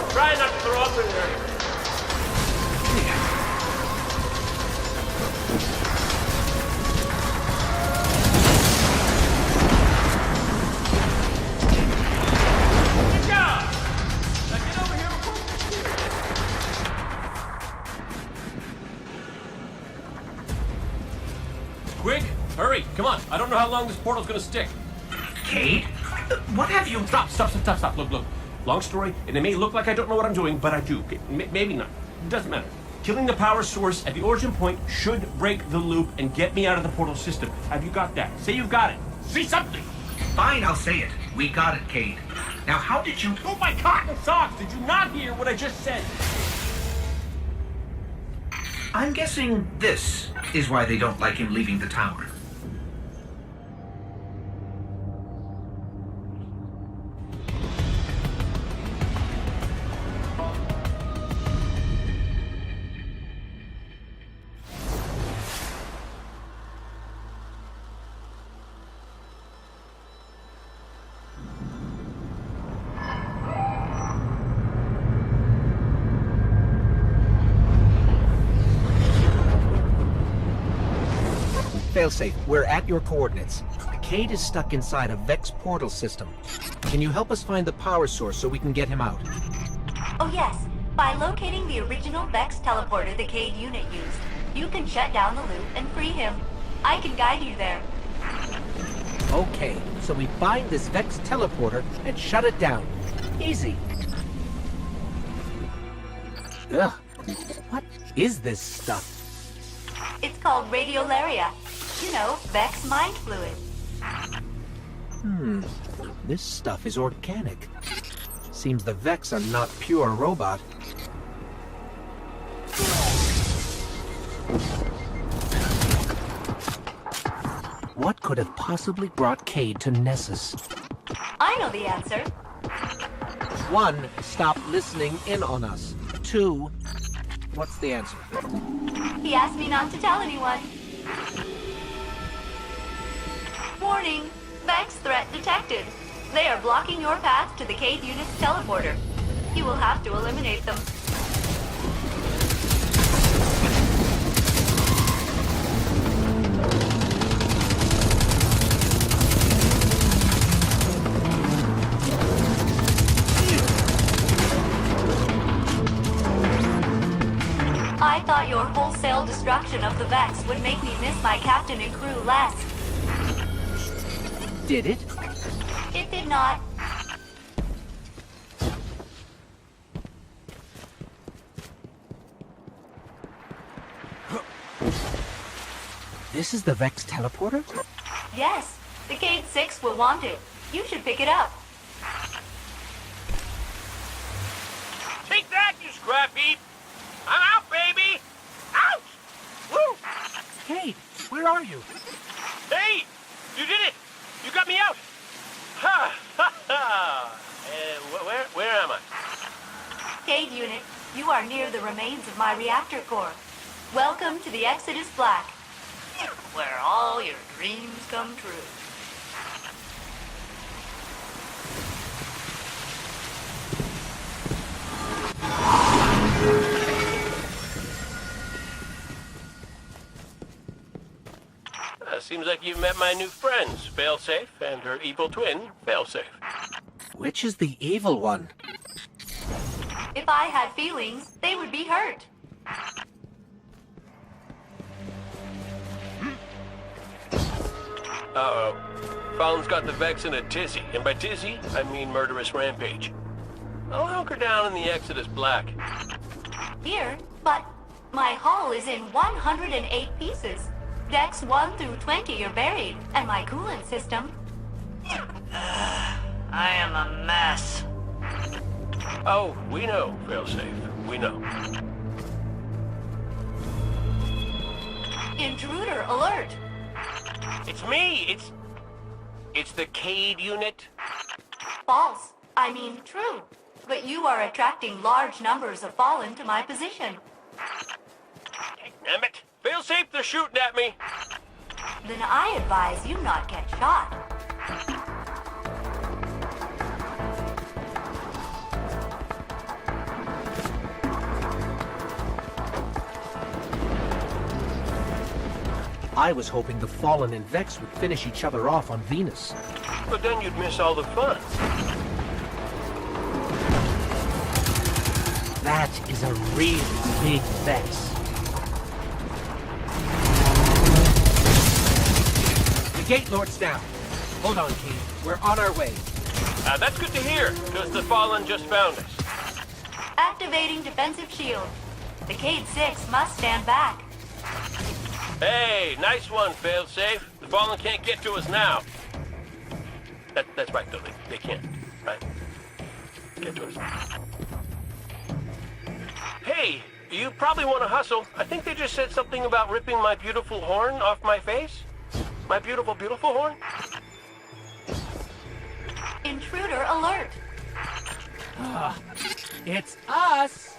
Try not to throw up in there. Good job! Now get over here. Quick, hurry, come on. I don't know how long this portal's gonna stick. Cade? What have you... Stop. Look. Long story, and it may look like I don't know what I'm doing, but I do. Okay, maybe not. It doesn't matter. Killing the power source at the origin point should break the loop and get me out of the portal system. Have you got that? Say you've got it. Say something! Fine, I'll say it. We got it, Cade. Now, how did you... Oh, my cotton socks! Did you not hear what I just said? I'm guessing this is why they don't like him leaving the tower. Failsafe, we're at your coordinates. Cade is stuck inside a Vex portal system. Can you help us find the power source so we can get him out? Oh yes. By locating the original Vex teleporter the Cade unit used, you can shut down the loop and free him. I can guide you there. Okay, so we find this Vex teleporter and shut it down. Easy. Ugh. What is this stuff? It's called radiolaria. You know, Vex mind fluid. This stuff is organic. Seems the Vex are not pure robot. What could have possibly brought Cade to Nessus? I know the answer. 1, stop listening in on us. 2, what's the answer? He asked me not to tell anyone. Warning! Vex threat detected. They are blocking your path to the Cade unit's teleporter. You will have to eliminate them. I thought your wholesale destruction of the Vex would make me miss my captain and crew less. Did it? It did not. This is the Vex teleporter? Yes, the Cade 6 will want it. You should pick it up. Take that, you scrap heap! I'm out, baby! Out! Woo! Hey, where are you? Hey! You did it! You got me out! Ha! Ha! Ha! Where am I? Cade unit, you are near the remains of my reactor core. Welcome to the Exodus Black, where all your dreams come true. Seems like you've met my new friends, Failsafe, and her evil twin, Failsafe. Which is the evil one? If I had feelings, they would be hurt. Uh-oh. Fallon's got the Vex in a tizzy, and by tizzy, I mean murderous rampage. I'll hunker down in the Exodus Black. Here, but my hull is in 108 pieces. Decks 1 through 20 are buried, and my coolant system... I am a mess. Oh, we know, Failsafe. We know. Intruder alert! It's me! It's the Cade unit. False. I mean true. But you are attracting large numbers of Fallen to my position. Damn it! Failsafe, they're shooting at me! Then I advise you not get shot. I was hoping the Fallen and Vex would finish each other off on Venus. But then you'd miss all the fun. That is a really big Vex. The Gate Lord's down. Hold on, Key. We're on our way. That's good to hear, because the Fallen just found us. Activating defensive shield. The Cade 6 must stand back. Hey, nice one, Failsafe. The Fallen can't get to us now. That's right, though. They can't, right? Get to us. Hey, you probably want to hustle. I think they just said something about ripping my beautiful horn off my face. My beautiful, beautiful horn. Intruder alert! It's us!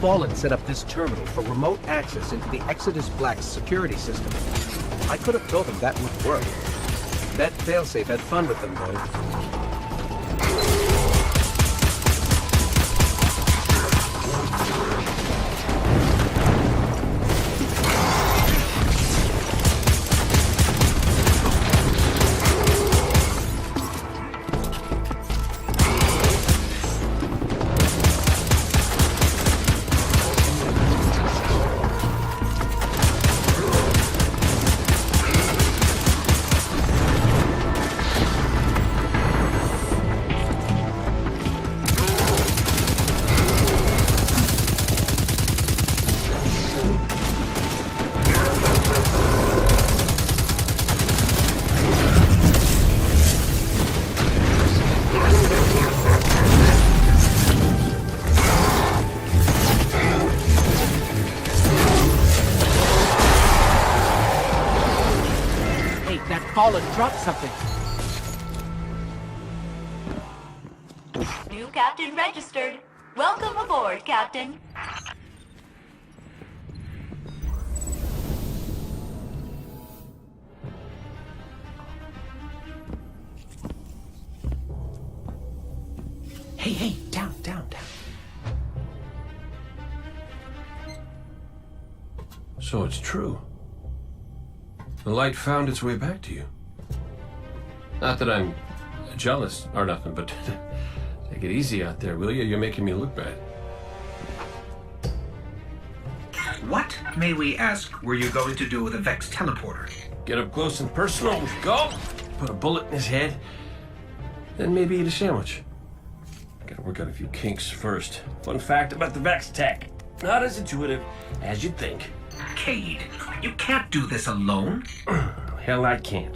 Fallen set up this terminal for remote access into the Exodus Black's security system. I could have told them that would work. That failsafe had fun with them, though. dropped something. New captain registered. Welcome aboard, Captain. Hey, down. So it's true. The light found its way back to you. Not that I'm jealous or nothing, but take it easy out there, will you? You're making me look bad. What, may we ask, were you going to do with a Vex teleporter? Get up close and personal. Go. Put a bullet in his head. Then maybe eat a sandwich. Gotta work out a few kinks first. Fun fact about the Vex tech. Not as intuitive as you'd think. Cade, you can't do this alone. Hell, I can't.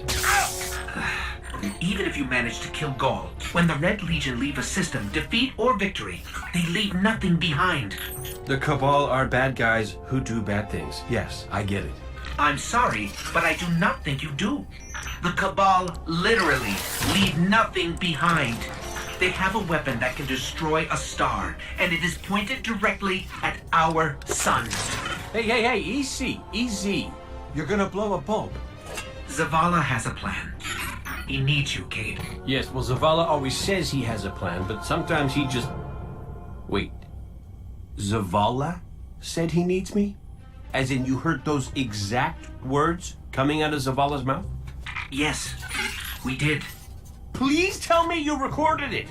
Even if you manage to kill Gaul, when the Red Legion leave a system, defeat or victory, they leave nothing behind. The Cabal are bad guys who do bad things. Yes, I get it. I'm sorry, but I do not think you do. The Cabal literally leave nothing behind. They have a weapon that can destroy a star, and it is pointed directly at our sun. Hey, easy. You're gonna blow a bulb. Zavala has a plan. He needs you, Cade. Yes, well, Zavala always says he has a plan, but sometimes he just... Wait. Zavala said he needs me? As in you heard those exact words coming out of Zavala's mouth? Yes, we did. Please tell me you recorded it!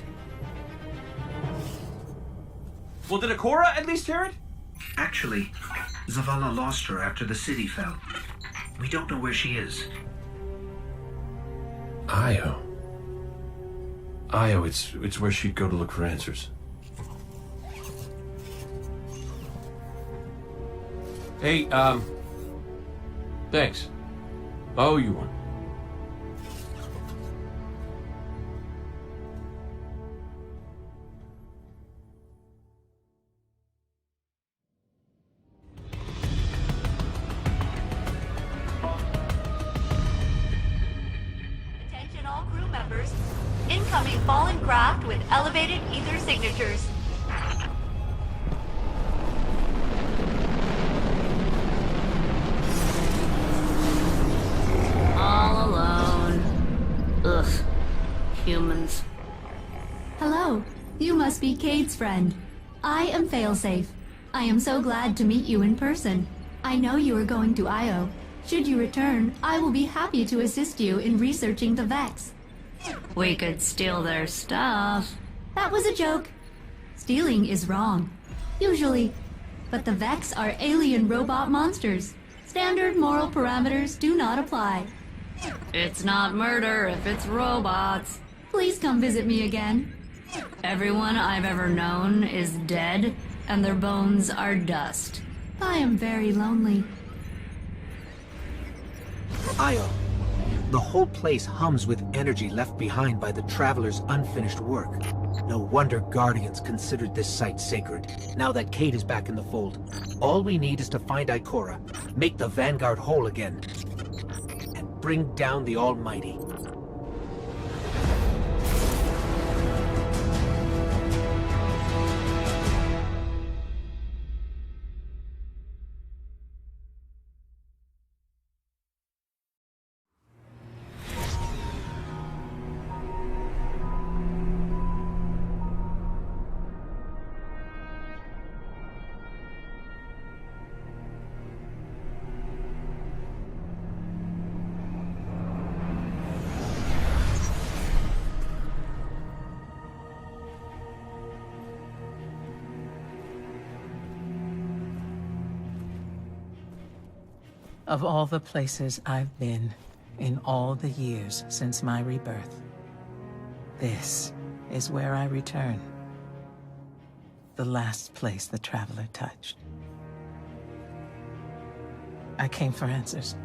Well, did Akora at least hear it? Actually, Zavala lost her after the city fell. We don't know where she is. Io, it's where she'd go to look for answers. Hey, thanks. Oh, you won. Attention all crew members. Incoming fallen craft with elevated ether signatures. All alone. Ugh. Humans. Hello. You must be Cade's friend. I am Failsafe. I am so glad to meet you in person. I know you are going to Io. Should you return, I will be happy to assist you in researching the Vex. We could steal their stuff. That was a joke. Stealing is wrong. Usually. But the Vex are alien robot monsters. Standard moral parameters do not apply. It's not murder if it's robots. Please come visit me again. Everyone I've ever known is dead, and their bones are dust. I am very lonely. Io, the whole place hums with energy left behind by the Traveler's unfinished work. No wonder Guardians considered this site sacred, now that Cade is back in the fold. All we need is to find Ikora, make the Vanguard whole again, and bring down the Almighty. Of all the places I've been in all the years since my rebirth, this is where I return. The last place the Traveler touched. I came for answers.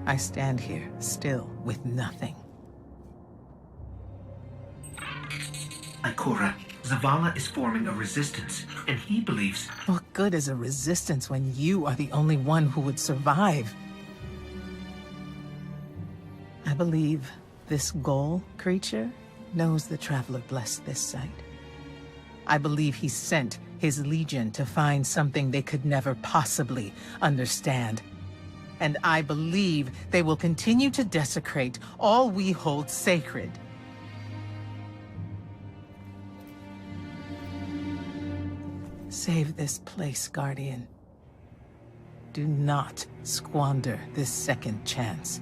I stand here, still, with nothing. Ikora, Zavala is forming a resistance, and he believes... What good is a resistance when you are the only one who would survive? At believe this Ghoul creature knows the Traveler blessed this site. I believe he sent his legion to find something they could never possibly understand. And I believe they will continue to desecrate all we hold sacred. Save this place, Guardian. Do not squander this second chance.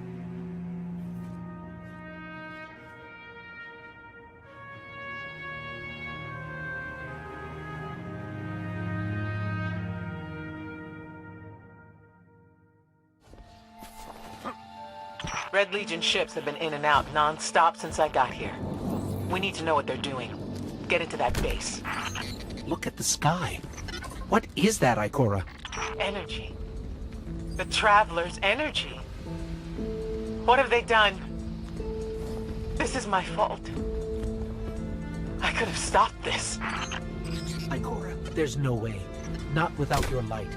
Red Legion ships have been in and out non-stop since I got here. We need to know what they're doing. Get into that base. Look at the sky. What is that, Ikora? Energy. The Traveler's energy. What have they done? This is my fault. I could have stopped this. Ikora, there's no way. Not without your light.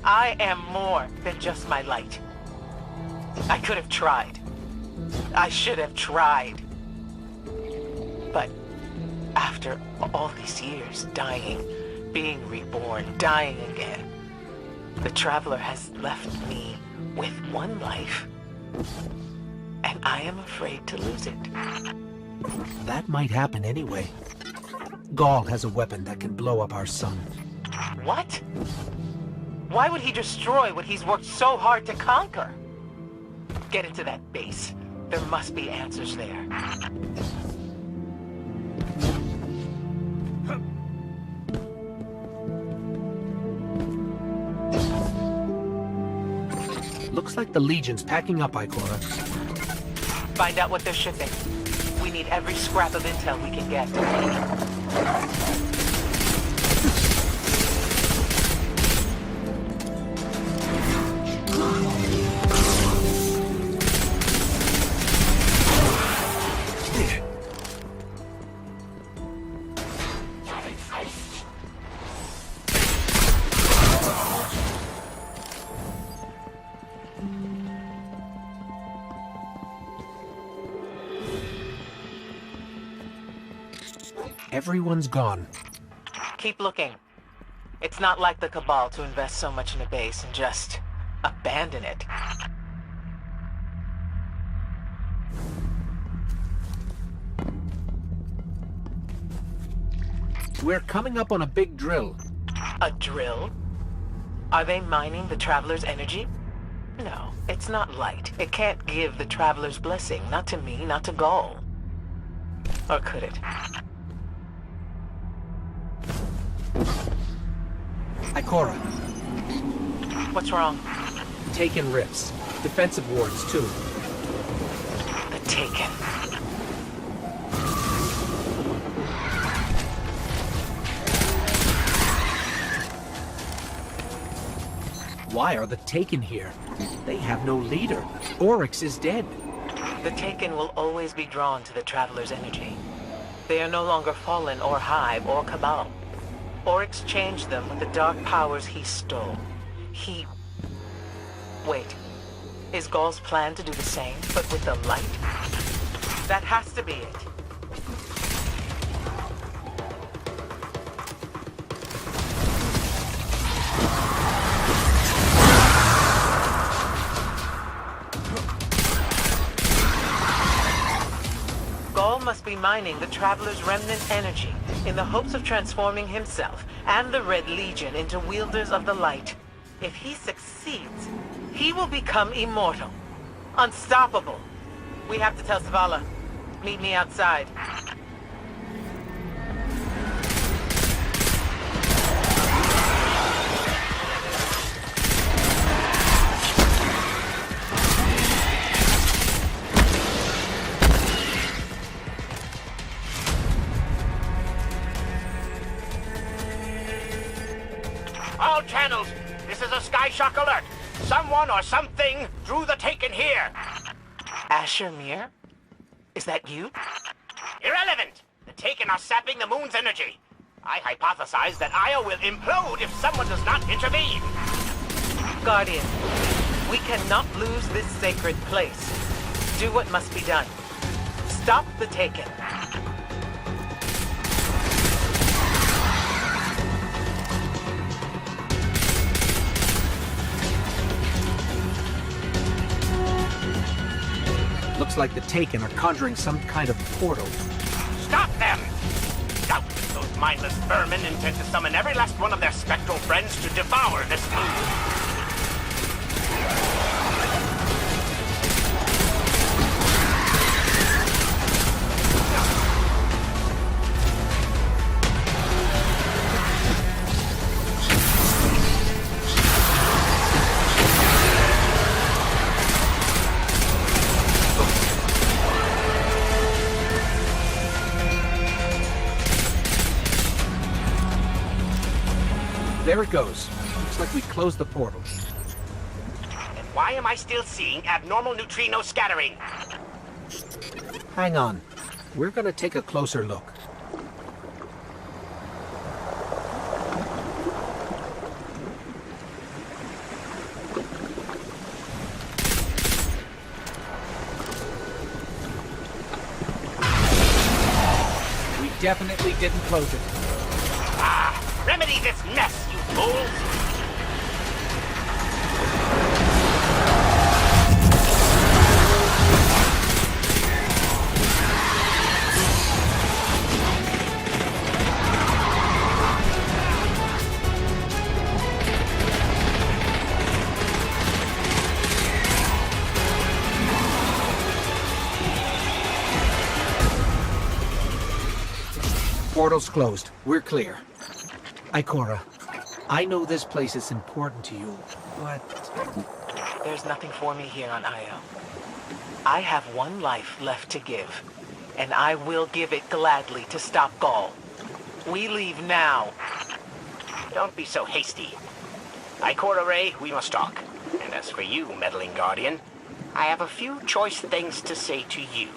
I am more than just my light. I could have tried. I should have tried. But after all these years, dying, being reborn, dying again, the Traveler has left me with one life. And I am afraid to lose it. That might happen anyway. Gaul has a weapon that can blow up our sun. What? Why would he destroy what he's worked so hard to conquer? Get into that base. There must be answers there. Looks like the Legion's packing up, Ikora. Find out what they're shipping. We need every scrap of intel we can get. Everyone's gone. Keep looking. It's not like the Cabal to invest so much in a base and just abandon it. We're coming up on a big drill. A drill? Are they mining the Traveler's energy? No, it's not light. It can't give the Traveler's blessing. Not to me, not to Gaul. Or could it? Ikora. What's wrong? Taken rifts. Defensive wards, too. The Taken. Why are the Taken here? They have no leader. Oryx is dead. The Taken will always be drawn to the Traveler's energy. They are no longer Fallen or Hive or Cabal. Oryx changed them with the dark powers he stole. Wait. Is Gaul's plan to do the same, but with the light? That has to be it. Gaul must be mining the Traveler's remnant energy in the hopes of transforming himself and the Red Legion into wielders of the light. If he succeeds, he will become immortal, unstoppable. We have to tell Zavala. Meet me outside. All channels, this is a Sky Shock alert. Someone or something drew the Taken here. Asher Mir? Is that you? Irrelevant. The Taken are sapping the moon's energy. I hypothesize that Io will implode if someone does not intervene. Guardian, We cannot lose this sacred place. Do what must be done. Stop the Taken. Looks like the Taken are conjuring some kind of portal. Stop them! Doubtless those mindless vermin intend to summon every last one of their spectral friends to devour this moon. There it goes. Looks like we closed the portal. And why am I still seeing abnormal neutrino scattering? Hang on. We're gonna take a closer look. We definitely didn't close it. Remedy this mess, you fools! Portal's closed. We're clear. Ikora, I know this place is important to you, but... There's nothing for me here on Io. I have one life left to give, and I will give it gladly to stop Gaul. We leave now. Don't be so hasty. Ikora Ray, we must talk. And as for you, meddling Guardian, I have a few choice things to say to you.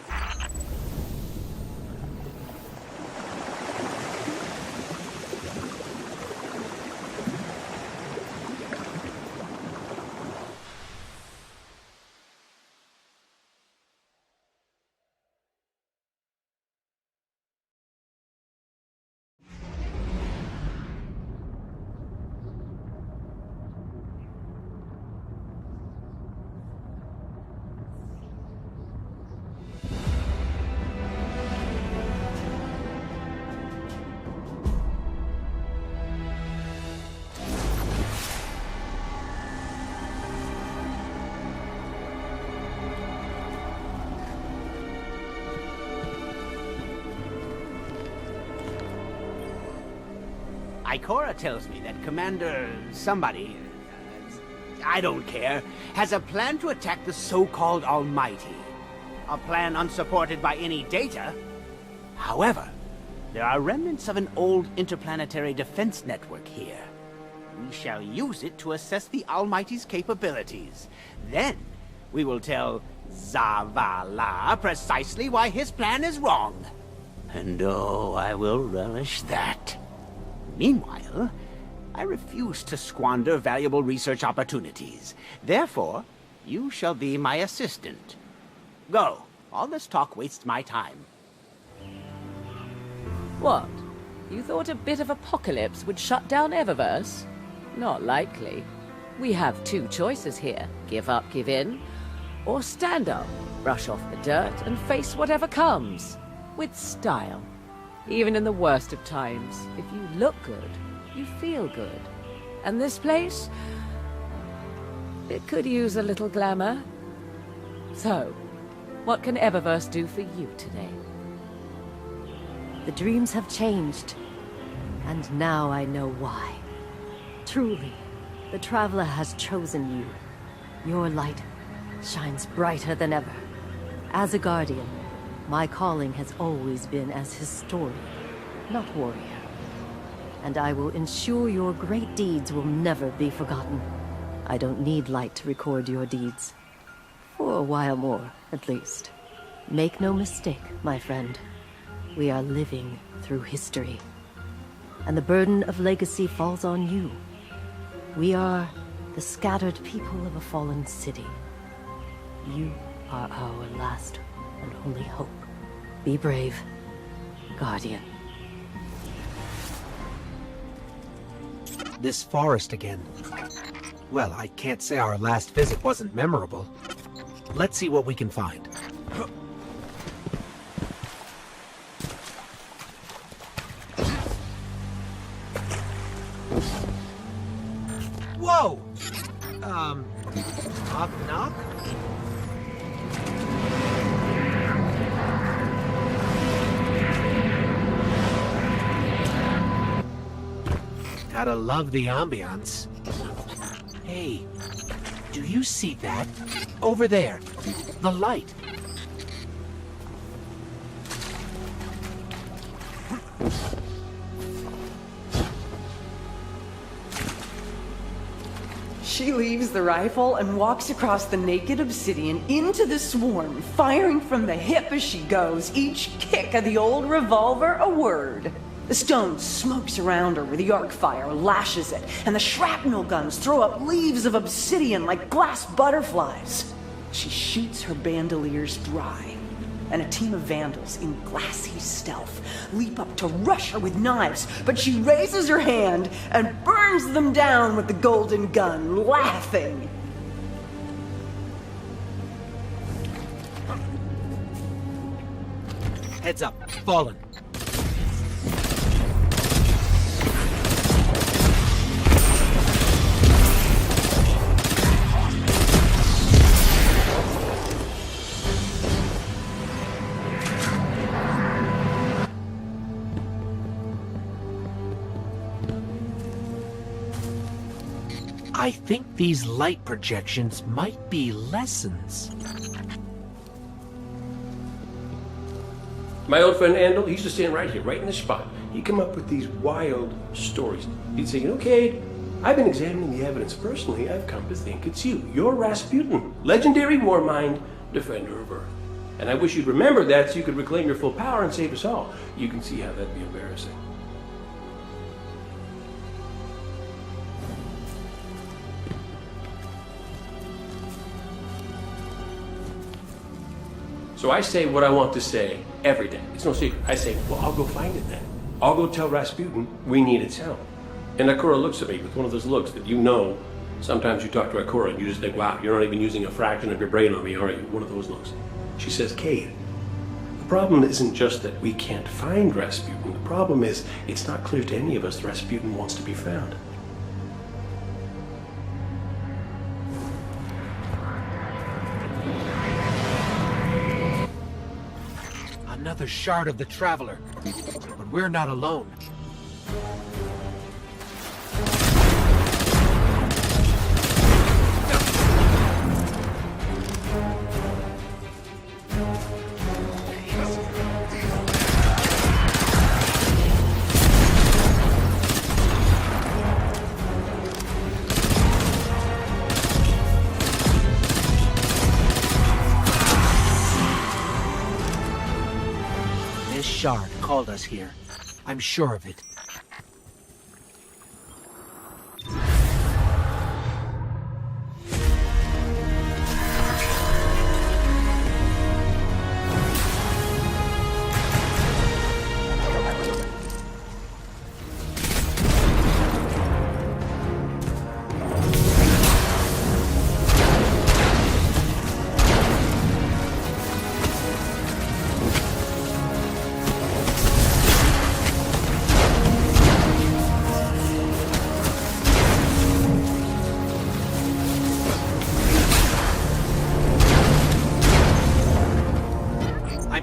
Ikora tells me that Commander somebody, I don't care, has a plan to attack the so-called Almighty. A plan unsupported by any data. However, there are remnants of an old interplanetary defense network here. We shall use it to assess the Almighty's capabilities. Then, we will tell Zavala precisely why his plan is wrong. And oh, I will relish that. Meanwhile, I refuse to squander valuable research opportunities. Therefore, you shall be my assistant. Go. All this talk wastes my time. What? You thought a bit of apocalypse would shut down Eververse? Not likely. We have two choices here. Give up, give in, or stand up, brush off the dirt, and face whatever comes. With style. Even in the worst of times, if you look good, you feel good. And this place? It could use a little glamour. So, what can Eververse do for you today? The dreams have changed, and now I know why. Truly, the Traveler has chosen you. Your light shines brighter than ever. As a Guardian, my calling has always been as historian, not warrior. And I will ensure your great deeds will never be forgotten. I don't need light to record your deeds. For a while more, at least. Make no mistake, my friend. We are living through history. And the burden of legacy falls on you. We are The scattered people of a fallen city. You are our last and only hope. Be brave, Guardian. This forest again. Well, I can't say our last visit wasn't memorable. Let's see what we can find. Whoa! Knock, knock? Gotta love the ambiance. Hey, do you see that? Over there, the light. She leaves the rifle and walks across the naked obsidian into the swarm, firing from the hip as she goes, each kick of the old revolver a word. The stone smokes around her where the arc fire lashes it, and the shrapnel guns throw up leaves of obsidian like glass butterflies. She shoots her bandoliers dry, and a team of vandals in glassy stealth leap up to rush her with knives, but she raises her hand and burns them down with the golden gun, laughing. Heads up, fallen. I think these light projections might be lessons. My old friend Andal, he used to stand right here, right in this spot. He'd come up with these wild stories. He'd say, Cade, I've been examining the evidence. Personally, I've come to think it's you. You're Rasputin, legendary war mind, defender of Earth. And I wish you'd remember that so you could reclaim your full power and save us all. You can see how that'd be embarrassing. So I say what I want to say every day. It's no secret. I say, well, I'll go find it then. I'll go tell Rasputin we need its help. And Akura looks at me with one of those looks that sometimes you talk to Akura and you just think, wow, you're not even using a fraction of your brain on me, are you? One of those looks. She says, Cade, the problem isn't just that we can't find Rasputin. The problem is it's not clear to any of us that Rasputin wants to be found. Another shard of the Traveler. But we're not alone. This shard called us here. I'm sure of it.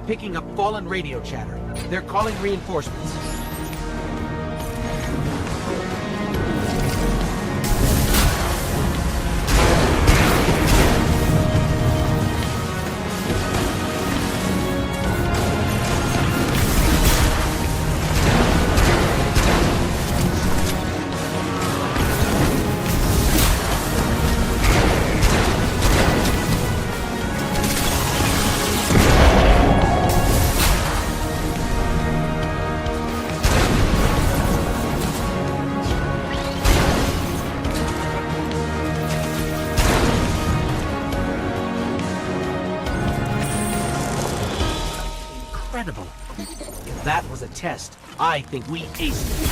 Picking up fallen radio chatter. They're calling reinforcements. incredible. If that was a test, I think we aced it.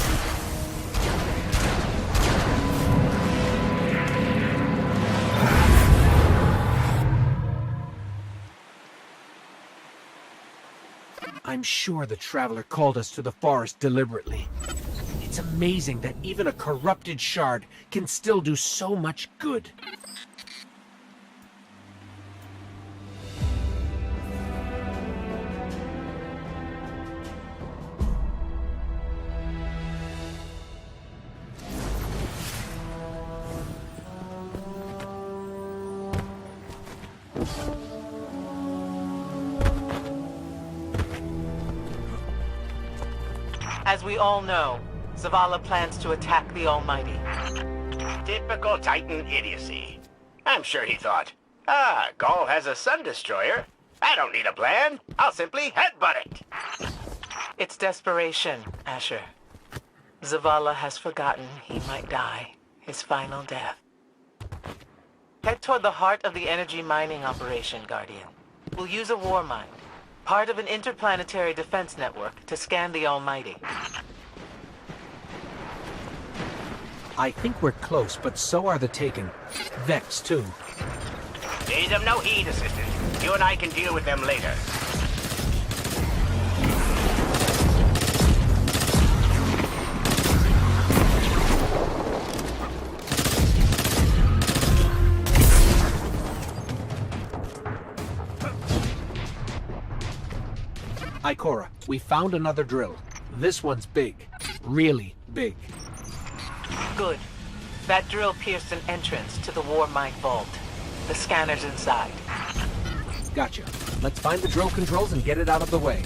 I'm sure the Traveler called us to the forest deliberately. It's amazing that even a corrupted shard can still do so much good. As we all know, Zavala plans to attack the Almighty. Typical Titan idiocy. I'm sure he thought, Gaul has a Sun Destroyer. I don't need a plan. I'll simply headbutt it. It's desperation, Asher. Zavala has forgotten he might die, his final death. Head toward the heart of the energy mining operation, Guardian. We'll use a war mine, part of an interplanetary defense network, to scan the Almighty. I think we're close, but so are the Taken. Vex, too. Pay them no heed, Assistant. You and I can deal with them later. Ikora, we found another drill. This one's big. Really big. Good. That drill pierced an entrance to the war mine vault. The scanner's inside. Gotcha. Let's find the drill controls and get it out of the way.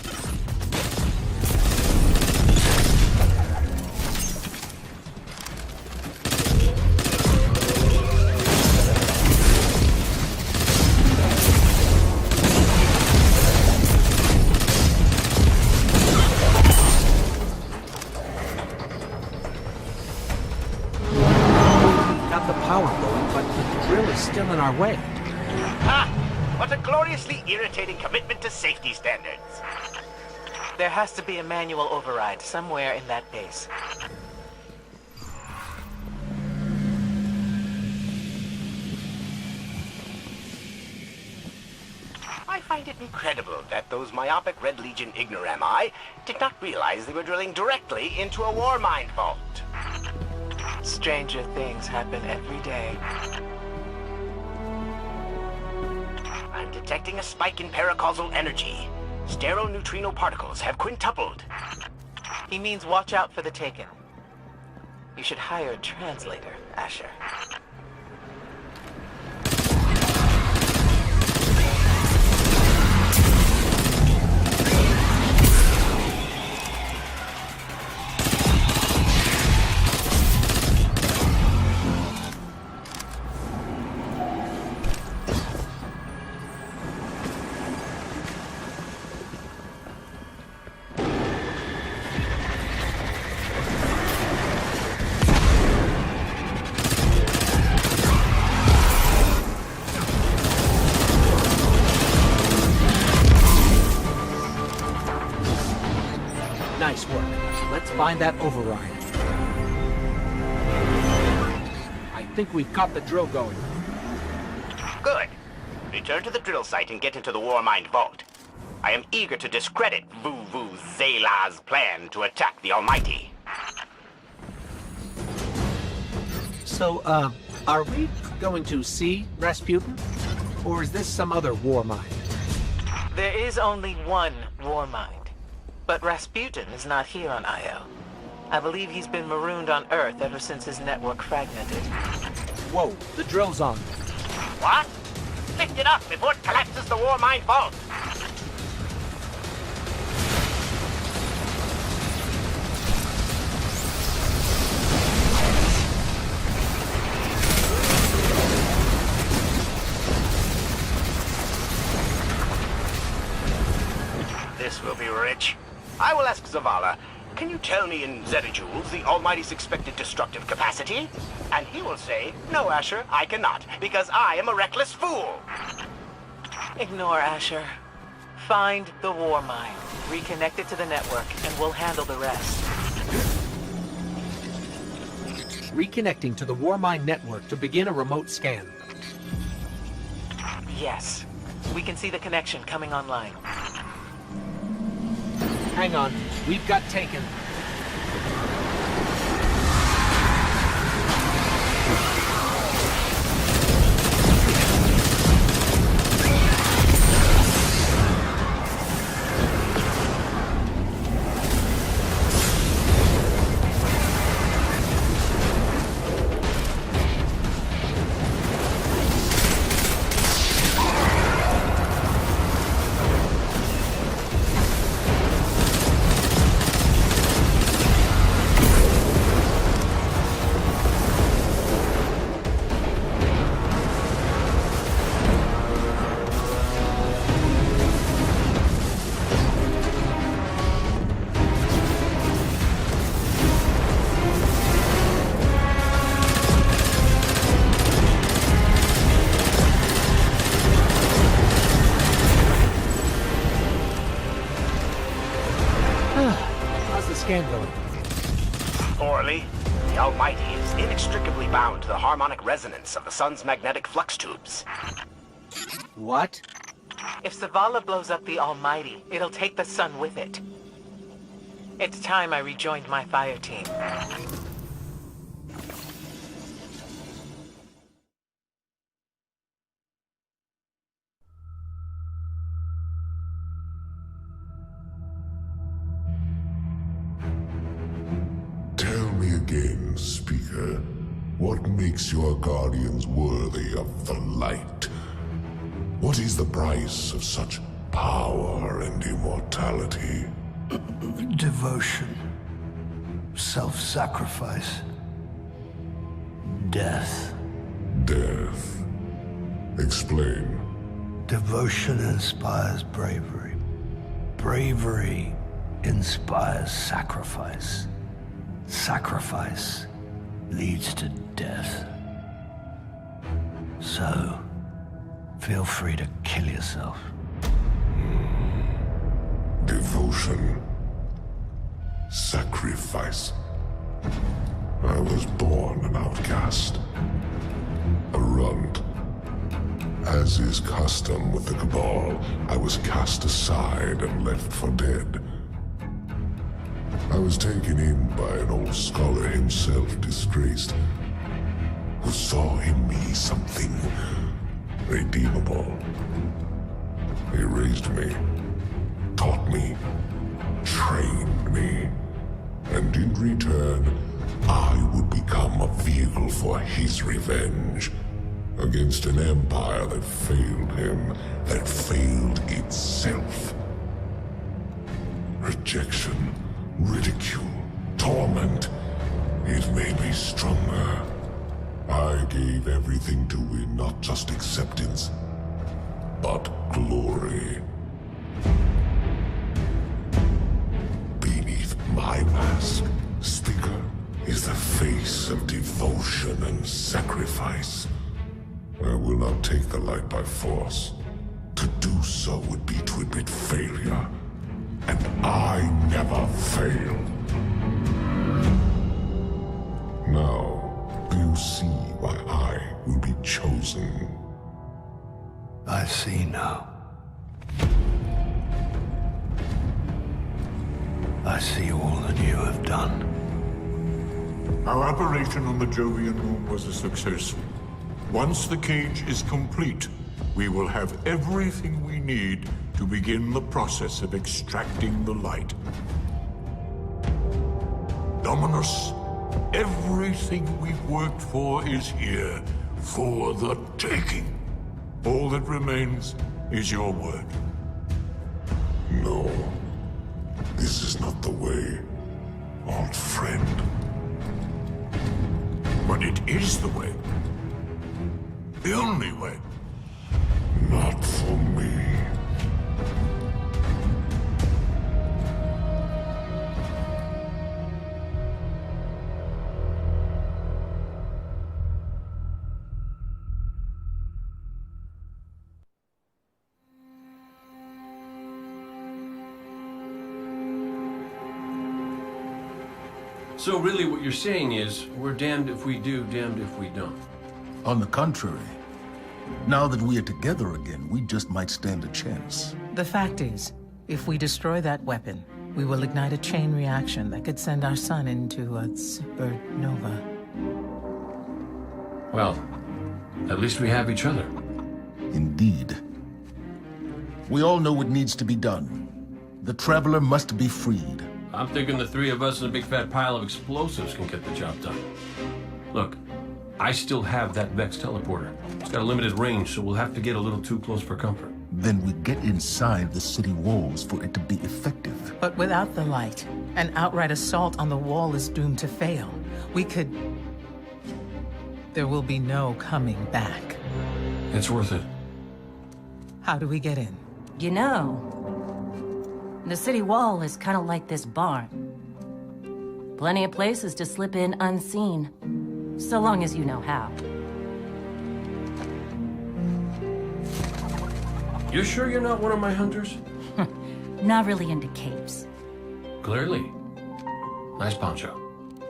Still in our way. Ha! What a gloriously irritating commitment to safety standards. There has to be a manual override somewhere in that base. I find it incredible that those myopic Red Legion ignorami did not realize they were drilling directly into a war mine vault. Stranger things happen every day. I'm detecting a spike in paracausal energy. Stereoneutrino particles have quintupled. He means watch out for the Taken. You should hire a translator, Asher. Nice work. Let's find that override. I think we've got the drill going. Good. Return to the drill site and get into the war mine vault. I am eager to discredit Zela's plan to attack the Almighty. So, are we going to see Rasputin? Or is this some other war mine? There is only one war mine. But Rasputin is not here on Io. I believe he's been marooned on Earth ever since his network fragmented. Whoa, the drill's on. What? Lift it up before it collapses the war mine vault. This will be rich. I will ask Zavala, can you tell me in zettajoules the Almighty's expected destructive capacity? And he will say, no, Asher, I cannot, because I am a reckless fool. Ignore Asher. Find the war mine, reconnect it to the network, and we'll handle the rest. Reconnecting to the Warmind network to begin a remote scan. Yes. We can see the connection coming online. Hang on. We've got taken. Poorly. The Almighty is inextricably bound to the harmonic resonance of the sun's magnetic flux tubes. What? If Zavala blows up the Almighty, it'll take the sun with it. It's time I rejoined my fire team. Tell me again, Speaker, what makes your guardians worthy of the light? What is the price of such power and immortality? Devotion. Self-sacrifice. Death. Death. Explain. Devotion inspires bravery. Bravery inspires sacrifice. Sacrifice leads to death. So, feel free to kill yourself. Devotion. Sacrifice. I was born an outcast. A runt. As is custom with the Cabal, I was cast aside and left for dead. I was taken in by an old scholar himself, disgraced, who saw in me something redeemable. He raised me, taught me, trained me, and in return, I would become a vehicle for his revenge against an empire that failed him, that failed itself. Rejection, ridicule, torment. It made me stronger. I gave everything to win not just acceptance, but glory. Beneath my mask, Speaker, is the face of devotion and sacrifice. I will not take the light by force. To do so would be to admit failure. And I never fail. Now, do you see why I will be chosen? I see now. I see all that you have done. Our operation on the Jovian moon was a success. Once the cage is complete, we will have everything we need to begin the process of extracting the light. Dominus, everything we've worked for is here, for the taking. All that remains is your word. No, this is not the way, old friend. But it is the way. The only way. Not for me. So really what you're saying is, we're damned if we do, damned if we don't. On the contrary, now that we are together again, we just might stand a chance. The fact is, if we destroy that weapon, we will ignite a chain reaction that could send our sun into a supernova. Well, at least we have each other. Indeed. We all know what needs to be done. The Traveler must be freed. I'm thinking the three of us and a big fat pile of explosives can get the job done. Look, I still have that Vex teleporter. It's got a limited range, so we'll have to get a little too close for comfort. Then we get inside the city walls for it to be effective. But without the light, an outright assault on the wall is doomed to fail. We could... There will be no coming back. It's worth it. How do we get in? You know, the city wall is kind of like this barn. Plenty of places to slip in unseen, so long as you know how. You sure you're not one of my hunters? Not really into caves. Clearly. Nice poncho.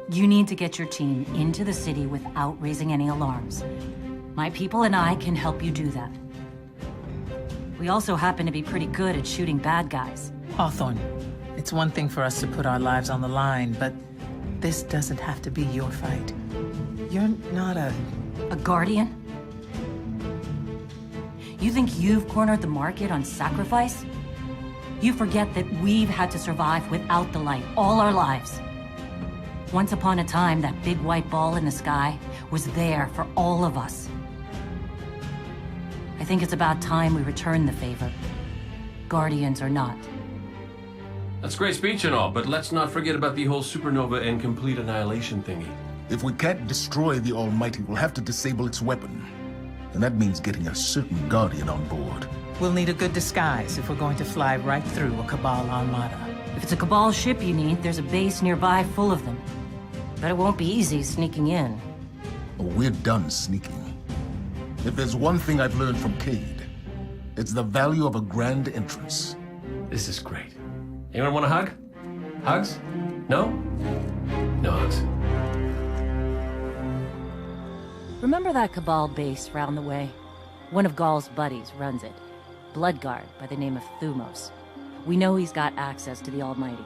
You need to get your team into the city without raising any alarms. My people and I can help you do that. We also happen to be pretty good at shooting bad guys. Hawthorne, it's one thing for us to put our lives on the line, but this doesn't have to be your fight. You're not a guardian? You think you've cornered the market on sacrifice? You forget that we've had to survive without the light all our lives. Once upon a time, that big white ball in the sky was there for all of us. I think it's about time we return the favor. Guardians or not. That's great speech and all, but let's not forget about the whole supernova and complete annihilation thingy. If we can't destroy the Almighty, we'll have to disable its weapon. And that means getting a certain Guardian on board. We'll need a good disguise if we're going to fly right through a Cabal armada. If it's a Cabal ship you need, there's a base nearby full of them. But it won't be easy sneaking in. Oh, we're done sneaking. If there's one thing I've learned from Cade, it's the value of a grand entrance. This is great. Anyone want a hug? Hugs? No? No hugs. Remember that Cabal base round the way? One of Gaul's buddies runs it. Bloodguard by the name of Thumos. We know he's got access to the Almighty.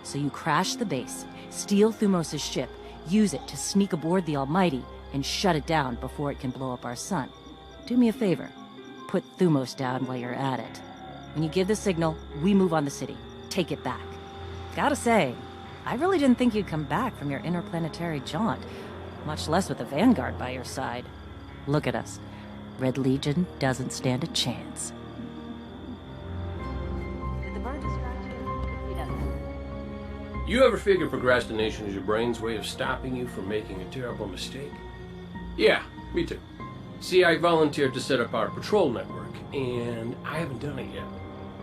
So you crash the base, steal Thumos' ship, use it to sneak aboard the Almighty, and shut it down before it can blow up our sun. Do me a favor. Put Thumos down while you're at it. When you give the signal, we move on the city. Take it back. Gotta say, I really didn't think you'd come back from your interplanetary jaunt, much less with the Vanguard by your side. Look at us. Red Legion doesn't stand a chance. Did the bird distract you? He doesn't. You ever figure procrastination is your brain's way of stopping you from making a terrible mistake? Yeah, me too. See, I volunteered to set up our patrol network, and I haven't done it yet.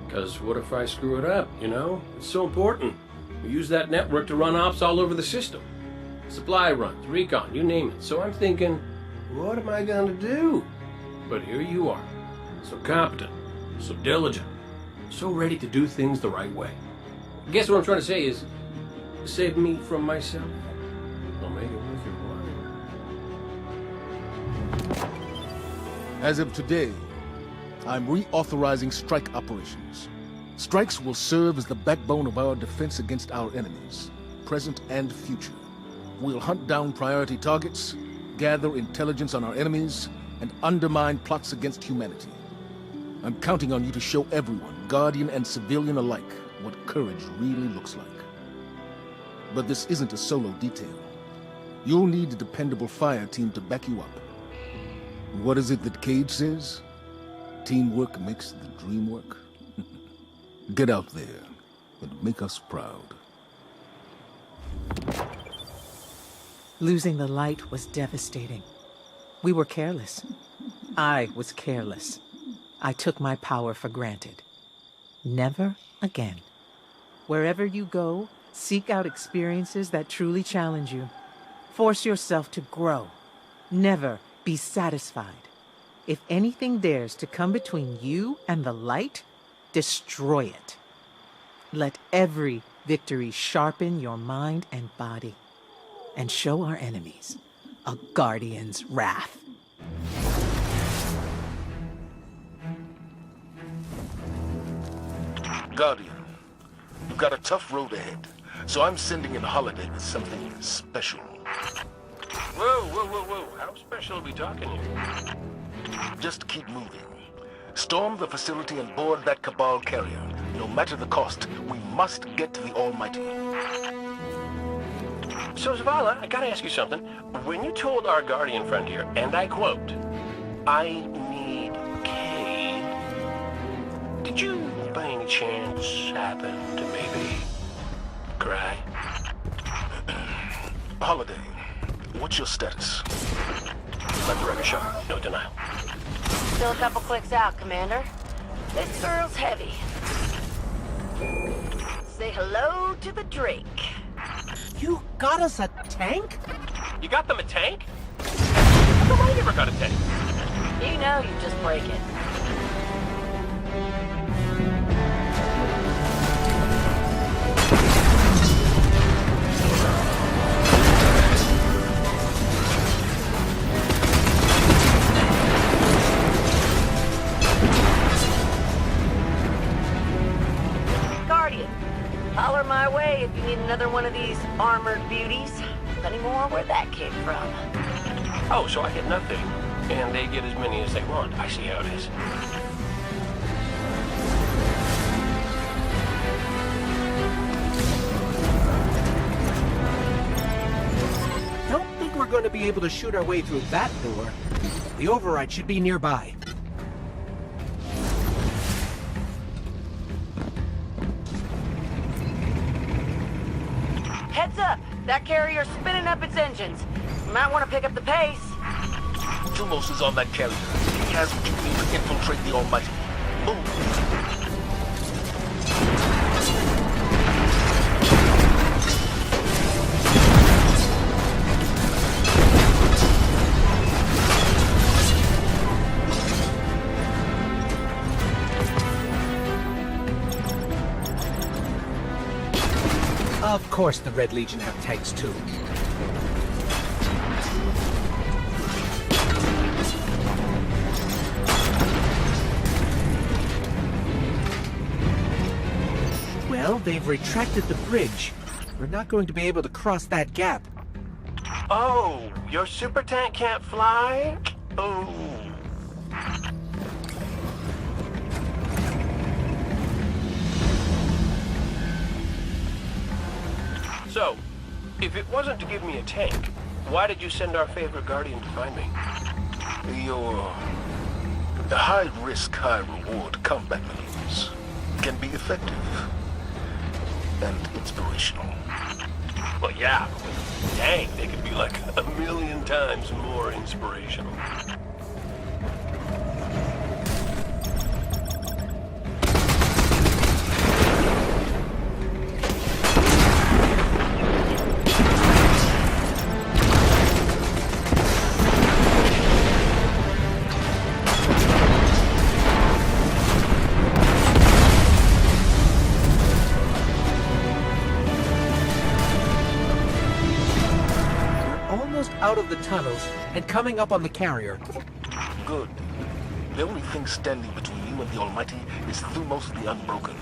Because what if I screw it up, you know? It's so important. We use that network to run ops all over the system. Supply runs, recon, you name it. So I'm thinking, what am I gonna do? But here you are. So competent, so diligent, so ready to do things the right way. I guess what I'm trying to say is, save me from myself. I'll make it worth your while. As of today, I'm reauthorizing strike operations. Strikes will serve as the backbone of our defense against our enemies, present and future. We'll hunt down priority targets, gather intelligence on our enemies, and undermine plots against humanity. I'm counting on you to show everyone, Guardian and civilian alike, what courage really looks like. But this isn't a solo detail. You'll need a dependable fire team to back you up. What is it that Cade says? Teamwork makes the dream work. Get out there and make us proud. Losing the light was devastating. We were careless. I was careless. I took my power for granted. Never again. Wherever you go, seek out experiences that truly challenge you. Force yourself to grow. Never be satisfied. If anything dares to come between you and the light, destroy it. Let every victory sharpen your mind and body. and show our enemies a Guardian's wrath. Guardian, you've got a tough road ahead, so I'm sending in Holiday with something special. Whoa, whoa, whoa, whoa. How special are we talking here? Just keep moving. Storm the facility and board that Cabal carrier. No matter the cost, we must get to the Almighty. So, Zavala, I gotta ask you something. When you told our Guardian friend here, and I quote, "I need Cade," did you, by any chance, happen to maybe cry? Holiday, what's your status? Let the record show. No denial. Still a couple clicks out, Commander. This girl's heavy. Say hello to the Drake. You got us a tank? You got them a tank? How come I never got a tank? You know you just break it. Guardian, holler my way if you need another one of these armored beauties. Plenty more where that came from. Oh, so I get nothing, and they get as many as they want. I see how it is. Don't think we're going to be able to shoot our way through that door. The override should be nearby. Heads up! That carrier's spinning up its engines. You might want to pick up the pace. Thumos is on that carrier. He has what you need to infiltrate the Almighty. Move! Of course the Red Legion have tanks too. Well, they've retracted the bridge. We're not going to be able to cross that gap. Oh, your super tank can't fly? Oh. So, if it wasn't to give me a tank, why did you send our favorite Guardian to find me? The high-risk, high-reward combat maneuvers can be effective and inspirational. Well, yeah, but with a tank, they could be like 1,000,000 times more inspirational. Out of the tunnels and coming up on the carrier. Good. The only thing standing between you and the Almighty is Thumos the Unbroken.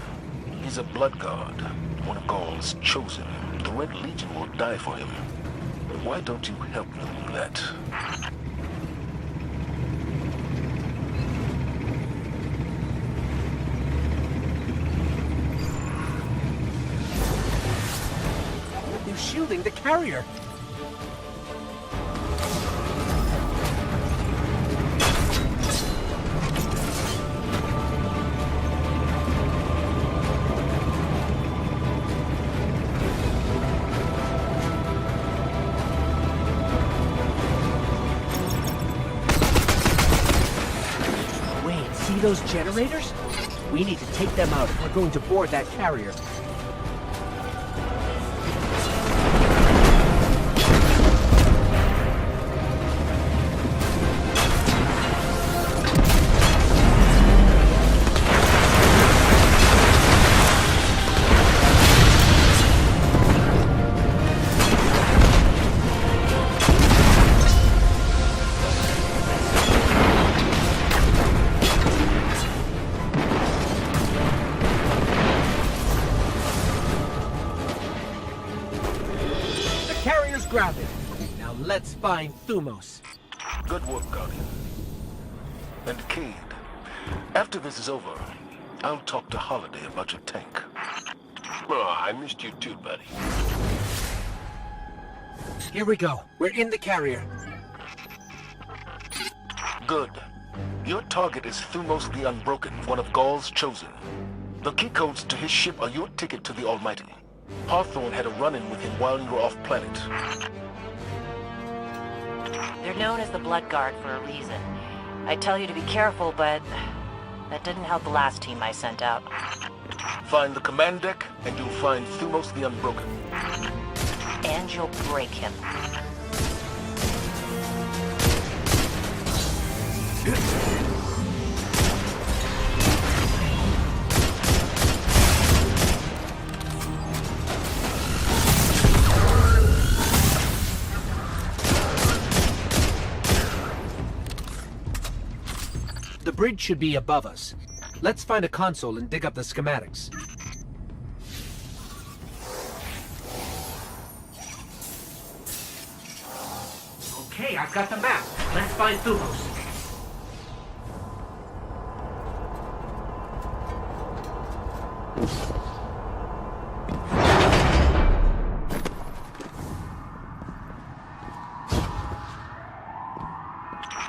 He's a blood god, one of Gaul's chosen. The Red Legion will die for him. Why don't you help them with that? They're shielding the carrier. Those generators? We need to take them out if we're going to board that carrier. grab it. Now let's find Thumos. Good work, Guardian. And Cade, after this is over, I'll talk to Holiday about your tank. Oh, I missed you too, buddy. Here we go. We're in the carrier. Good. Your target is Thumos the Unbroken, one of Gaul's chosen. The key codes to his ship are your ticket to the Almighty. Hawthorne had a run-in with him while you were off-planet. They're known as the Blood Guard for a reason. I tell you to be careful, but that didn't help the last team I sent out. Find the command deck, and you'll find Thumos the Unbroken. And you'll break him. The bridge should be above us. Let's find a console and dig up the schematics. Okay, I've got the map. Let's find Thumos.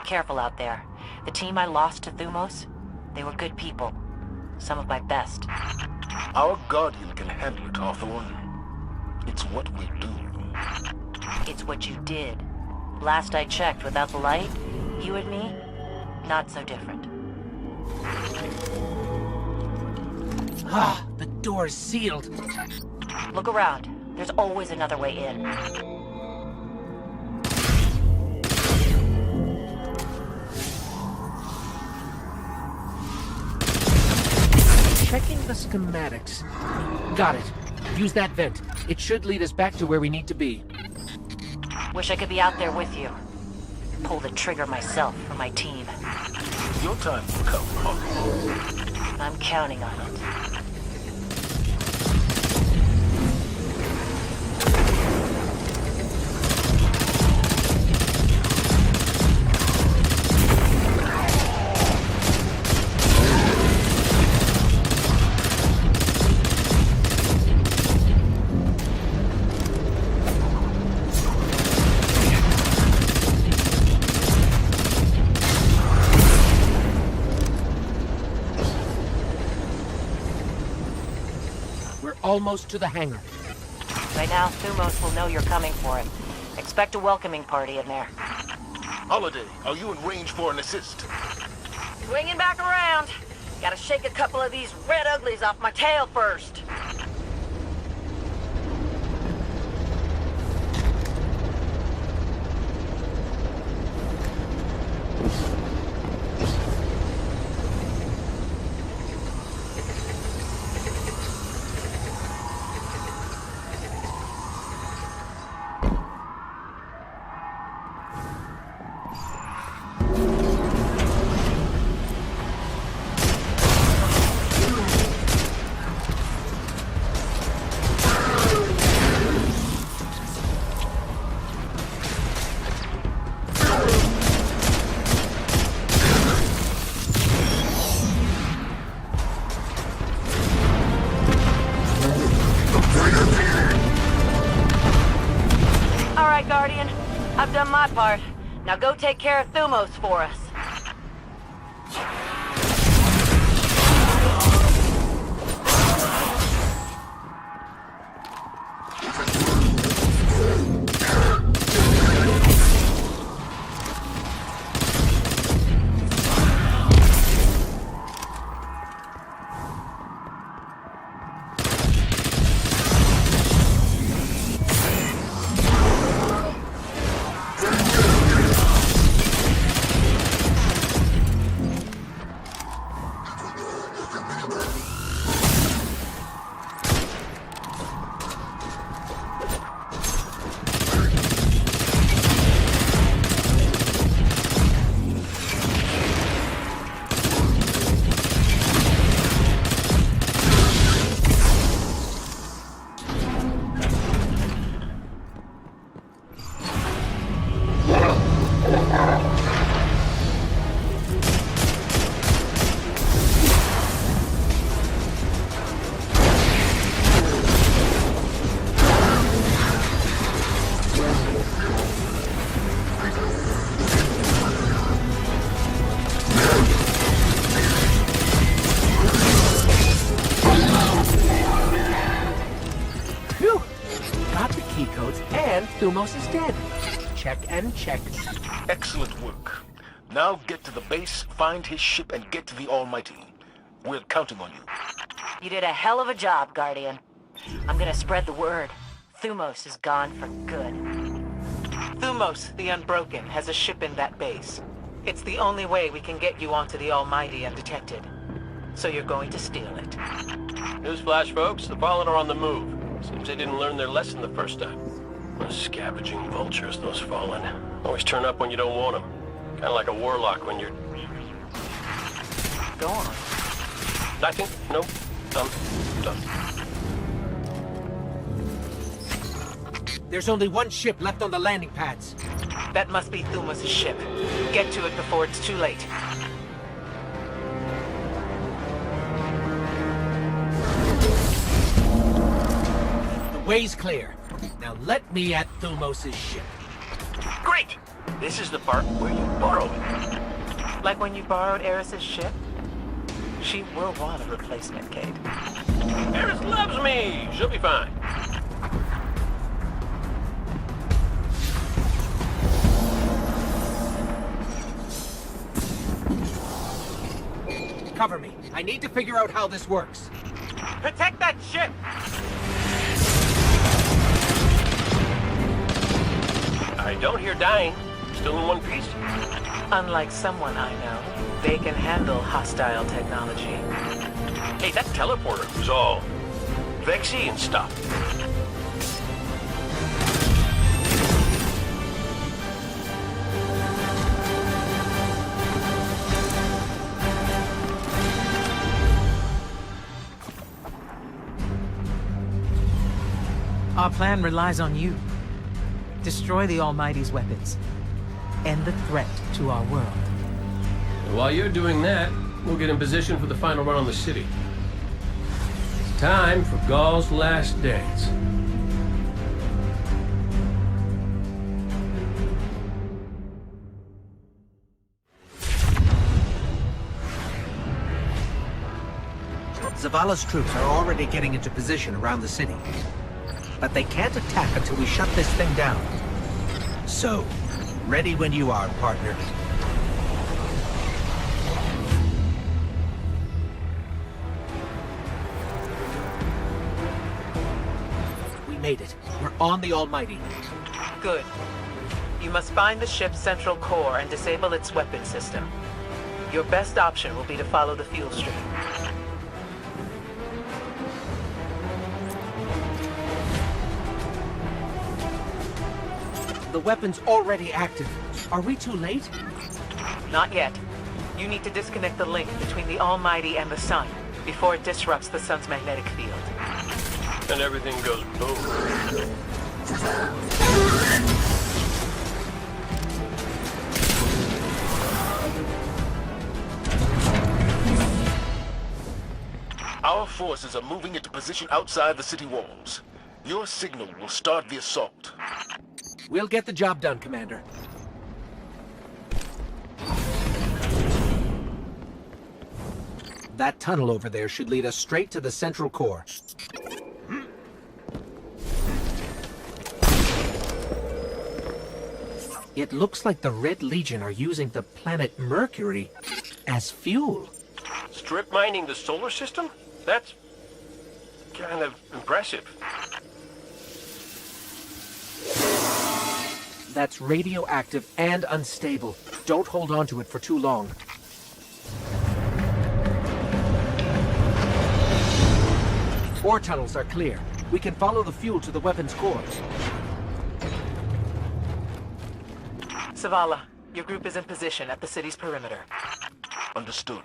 Careful out there. The team I lost to Thumos, they were good people. Some of my best. Our Guardian can handle it, Hawthorne. It's what we do. It's what you did. Last I checked, without the light, you and me, not so different. Ah, the door's sealed. Look around. There's always another way in. Checking the schematics. Got it. Use that vent. It should lead us back to where we need to be. Wish I could be out there with you. Pull the trigger myself for my team. Your time will come, Hawthorne. I'm counting on it. Almost to the hangar. By now, Thumos will know you're coming for him. Expect a welcoming party in there. Holiday, are you in range for an assist? Swinging back around. Gotta shake a couple of these red uglies off my tail first. Guardian. I've done my part. Now go take care of Thumos for us. Thumos is dead. Check and check. Excellent work. Now get to the base, find his ship, and get to the Almighty. We're counting on you. You did a hell of a job, Guardian. I'm gonna spread the word. Thumos is gone for good. Thumos, the Unbroken, has a ship in that base. It's the only way we can get you onto the Almighty undetected. So you're going to steal it. Newsflash, folks. The Fallen are on the move. Seems they didn't learn their lesson the first time. Those scavenging vultures, those Fallen. Always turn up when you don't want them. Kind of like a warlock when you're... Go on. Nothing. Nope. Done. There's only one ship left on the landing pads. That must be Thumos' ship. Get to it before it's too late. The way's clear. Now let me at Thumos' ship. Great! This is the part where you borrow it. Like when you borrowed Eris's ship? She will want a replacement, Kate. Eris loves me! She'll be fine. Cover me. I need to figure out how this works. Protect that ship! I don't hear dying. Still in one piece? Unlike someone I know, they can handle hostile technology. Hey, that teleporter was all vexy and stuff. Our plan relies on you. Destroy the Almighty's weapons. End the threat to our world. And while you're doing that, we'll get in position for the final run on the city. It's time for Gaul's last dance. Zavala's troops are already getting into position around the city. But they can't attack until we shut this thing down. So, ready when you are, partner. We made it. We're on the Almighty. Good. You must find the ship's central core and disable its weapon system. Your best option will be to follow the fuel stream. The weapon's already active. Are we too late? Not yet. You need to disconnect the link between the Almighty and the Sun before it disrupts the Sun's magnetic field. And everything goes boom. Our forces are moving into position outside the city walls. Your signal will start the assault. We'll get the job done, Commander. That tunnel over there should lead us straight to the central core. It looks like the Red Legion are using the planet Mercury as fuel. Strip mining the solar system? That's kind of impressive. That's radioactive and unstable. Don't hold on to it for too long. Ore tunnels are clear. We can follow the fuel to the weapon's cores. Zavala, your group is in position at the city's perimeter. Understood.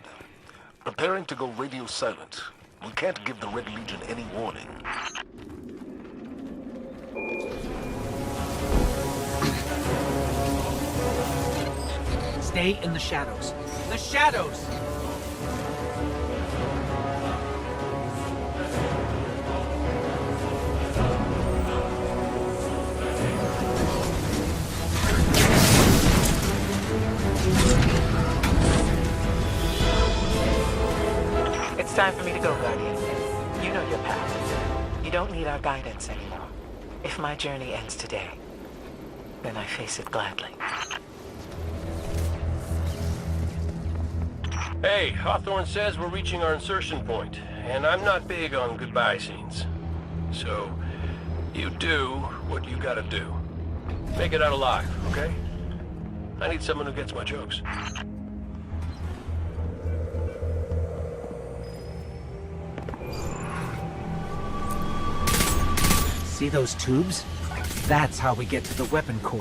Preparing to go radio silent. We can't give the Red Legion any warning. Stay in the shadows. The shadows! It's time for me to go, Guardian. You know your path. You don't need our guidance anymore. If my journey ends today, then I face it gladly. Hey, Hawthorne says we're reaching our insertion point, and I'm not big on goodbye scenes. So, you do what you gotta do. Make it out alive, okay? I need someone who gets my jokes. See those tubes? That's how we get to the weapon core.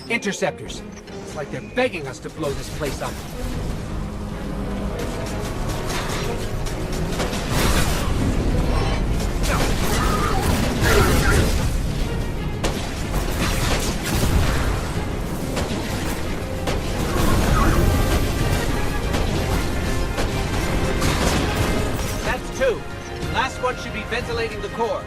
Interceptors. It's like they're begging us to blow this place up. That's two. Last one should be ventilating the core.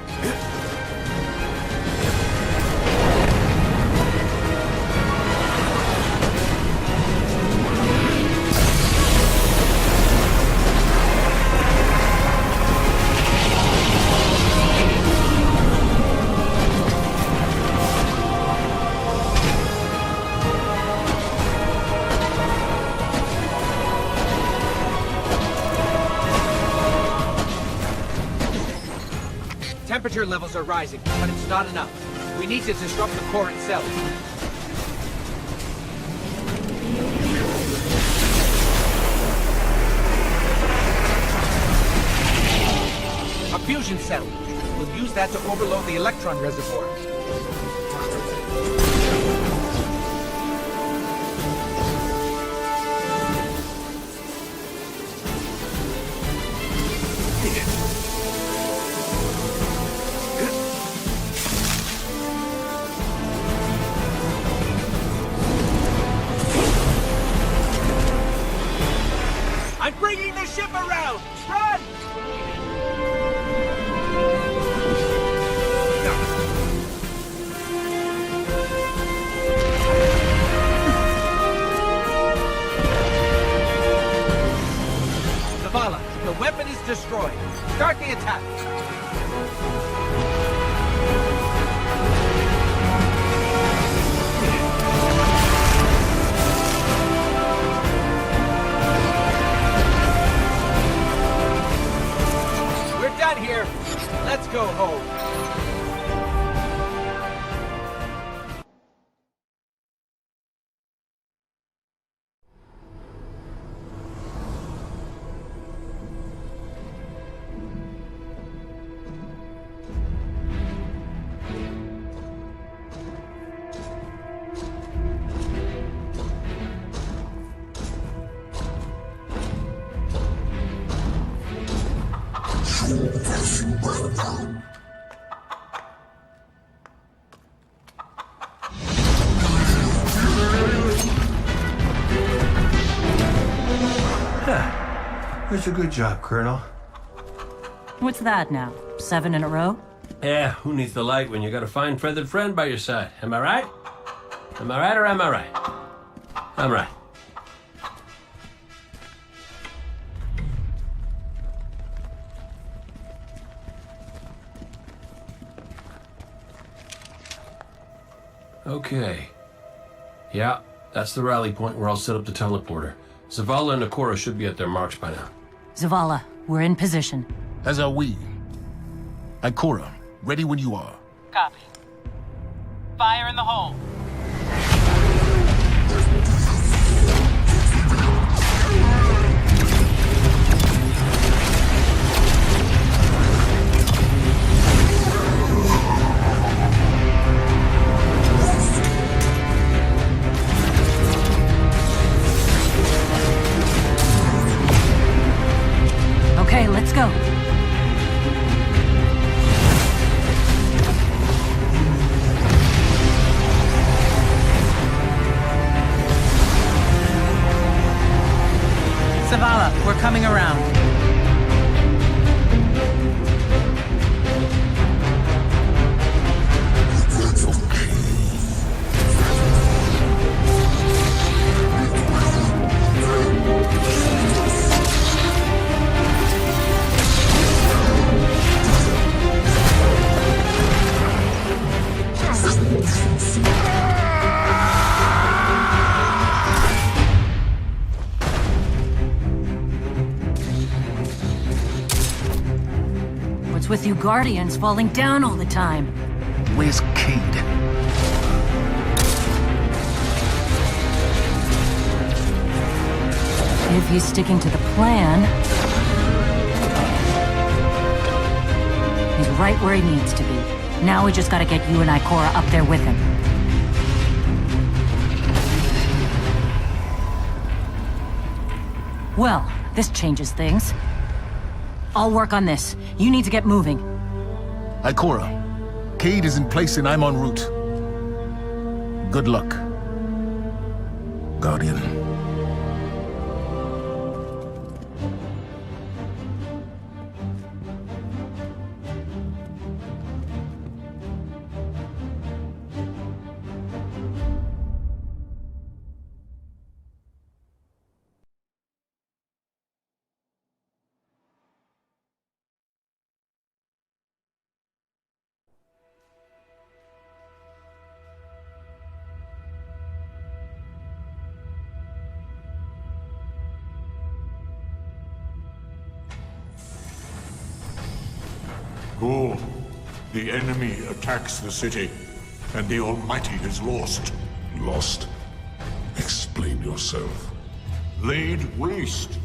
Temperature levels are rising, but it's not enough. We need to disrupt the core itself. A fusion cell. We'll use that to overload the electron reservoir. I'm bringing the ship around! Run! Zavala, the weapon is destroyed. Start the attack. Done here. Let's go home. That's a good job, Colonel. What's that now? 7 in a row? Yeah, who needs the light when you got a fine feathered friend by your side? Am I right? Am I right or am I right? I'm right. Okay. Yeah, that's the rally point where I'll set up the teleporter. Zavala and Ikora should be at their marks by now. Zavala, we're in position. As are we. Ikora, ready when you are. Copy. Fire in the hole. Okay, let's go. Zavala, we're coming around. What's with you Guardians falling down all the time? Where's Cade? If he's sticking to the plan... he's right where he needs to be. Now we just gotta get you and Ikora up there with him. Well, this changes things. I'll work on this. You need to get moving. Ikora, Cade is in place and I'm en route. Good luck, Guardian. Go. The enemy attacks the city, and the Almighty is lost. Lost? Explain yourself. Laid waste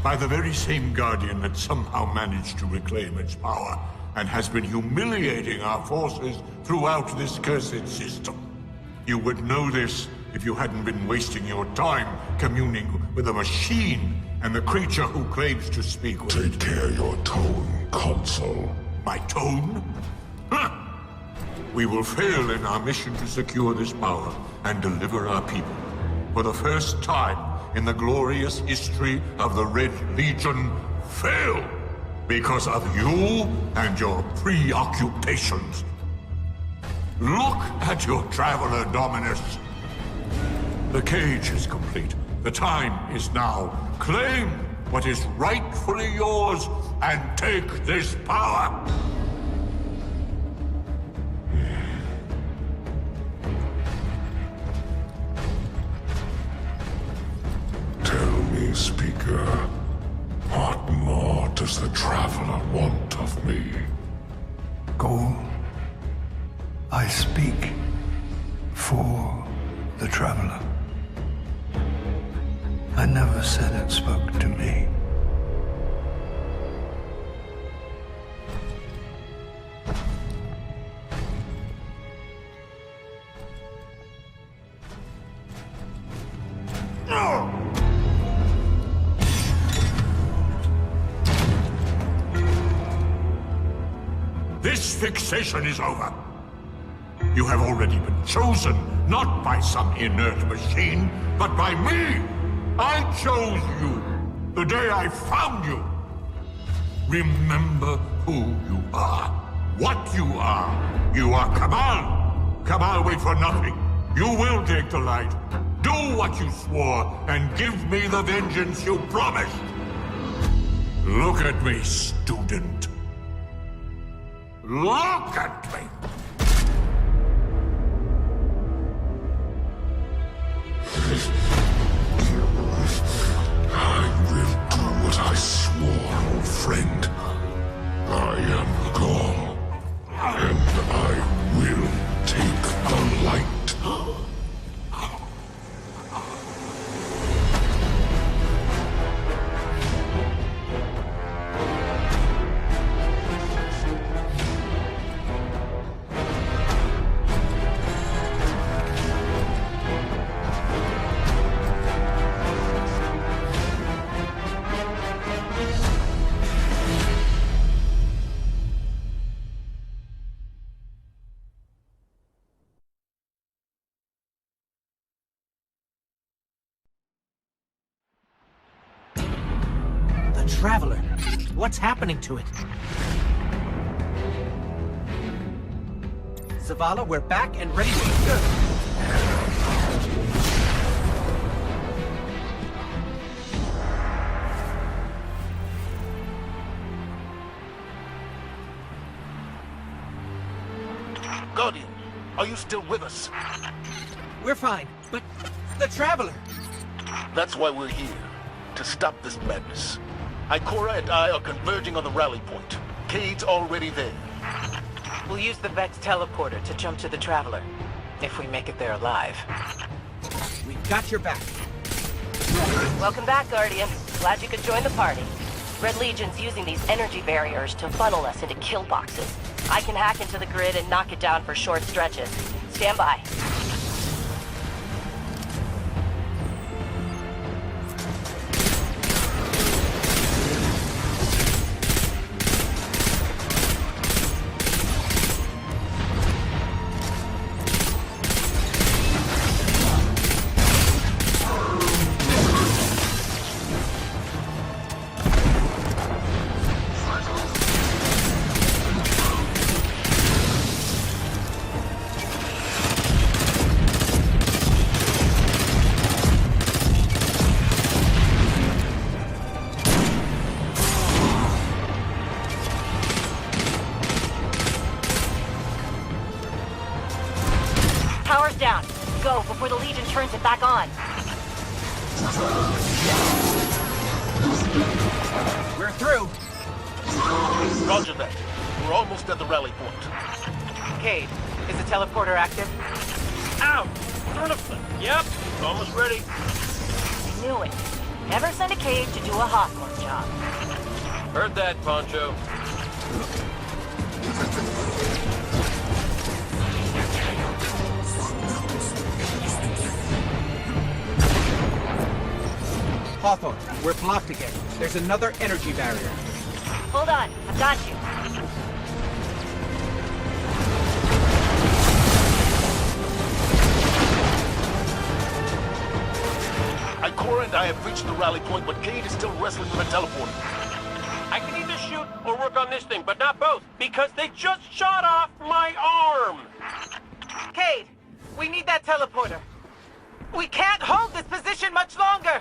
by the very same Guardian that somehow managed to reclaim its power, and has been humiliating our forces throughout this cursed system. You would know this if you hadn't been wasting your time communing with a machine and the creature who claims to speak with... Take care your tone, Consul. My tone? Huh. We will fail in our mission to secure this power and deliver our people. For the first time in the glorious history of the Red Legion, fail because of you and your preoccupations. Look at your Traveler, Dominus. The cage is complete. The time is now. Claim what is rightfully yours and take this power. Tell me, Speaker, what more does the Traveler want of me? Go. I speak for the Traveler. I never said it spoke to me. This fixation is over. You have already been chosen, not by some inert machine, but by me. I chose you the day I found you. Remember who you are, what you are. You are Kamal. Kamal wait for nothing. You will take the light. Do what you swore and give me the vengeance you promised. Look at me, student. Look at me. I will do what I swore, old friend. I am Gaul, and I will take the light. Traveler. What's happening to it? Zavala, we're back and ready to... Guardian, are you still with us? We're fine, but the Traveler... That's why we're here, to stop this madness. Ikora and I are converging on the rally point. Cade's already there. We'll use the Vex teleporter to jump to the Traveler, if we make it there alive. We've got your back. Welcome back, Guardian. Glad you could join the party. Red Legion's using these energy barriers to funnel us into kill boxes. I can hack into the grid and knock it down for short stretches. Stand by. Power's down. Go before the Legion turns it back on. We're through. Roger that. We're almost at the rally point. Cade, is the teleporter active? Ow! Turn a flip. Yep, almost ready. Knew it. Never send a Cade to do a Hawthorne job. Heard that, Poncho. Hawthorne, we're blocked again. There's another energy barrier. Hold on, I've got you. Ikora and I have reached the rally point, but Cade is still wrestling with a teleporter. I can either shoot or work on this thing, but not both, because they just shot off my arm! Cade, we need that teleporter. We can't hold this position much longer!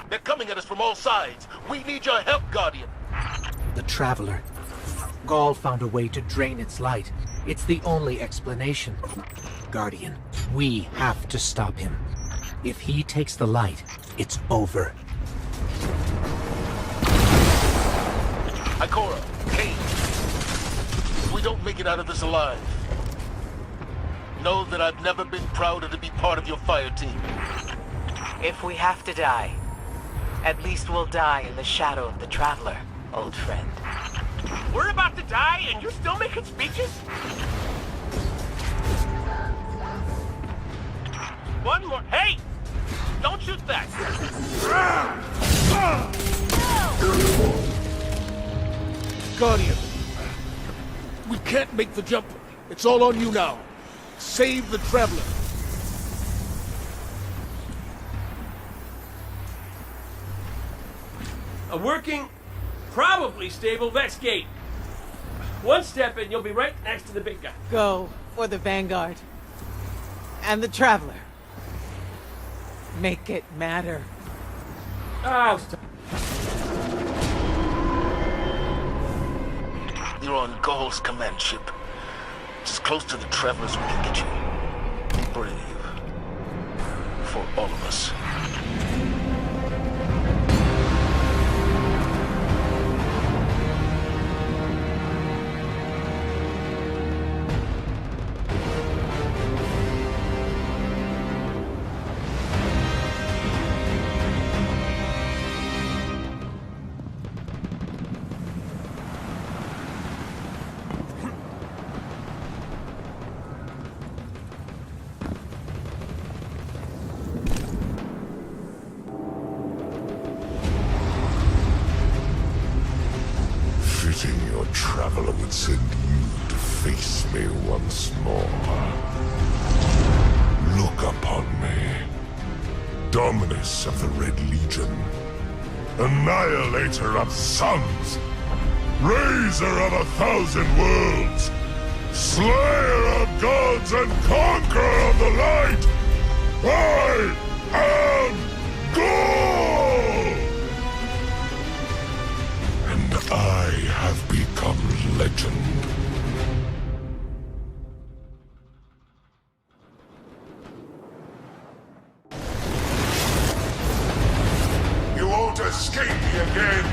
They're coming at us from all sides. We need your help, Guardian. The Traveler. Gaul found a way to drain its light. It's the only explanation. Guardian, we have to stop him. If he takes the light, it's over. Ikora, Cade. If we don't make it out of this alive, know that I've never been prouder to be part of your fire team. If we have to die, at least we'll die in the shadow of the Traveler, old friend. We're about to die and you're still making speeches? One more. Hey! Don't shoot that! Guardian, we can't make the jump. It's all on you now. Save the Traveler. A working, probably stable Vex gate. One step and you'll be right next to the big guy. Go for the Vanguard. And the Traveler. Make it matter. Oh, You're on Gaul's command ship. As close to the Traveler as we can get you. Be brave. For all of us. Your Traveler would send you to face me once more. Look upon me. Dominus of the Red Legion. Annihilator of suns. Raiser of 1,000 worlds. Slayer of gods and conqueror of the light. I am Gaul! And I have become legend. You won't escape me again!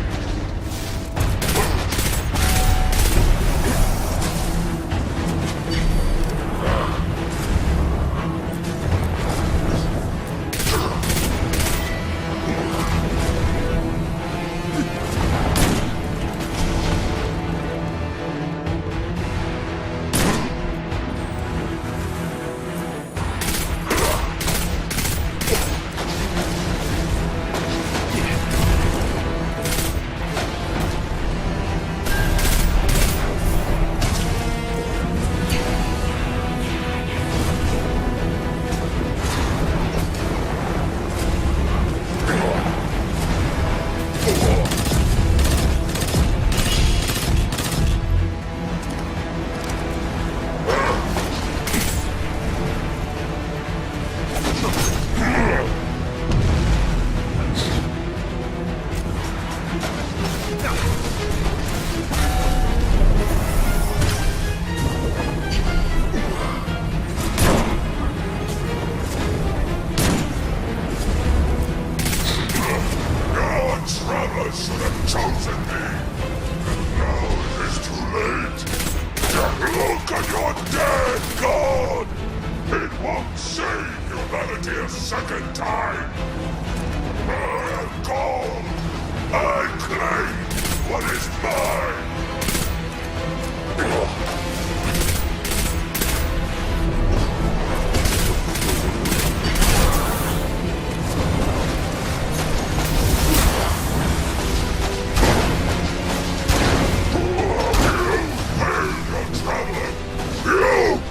opportunity a second time. I am called. I claim what is mine.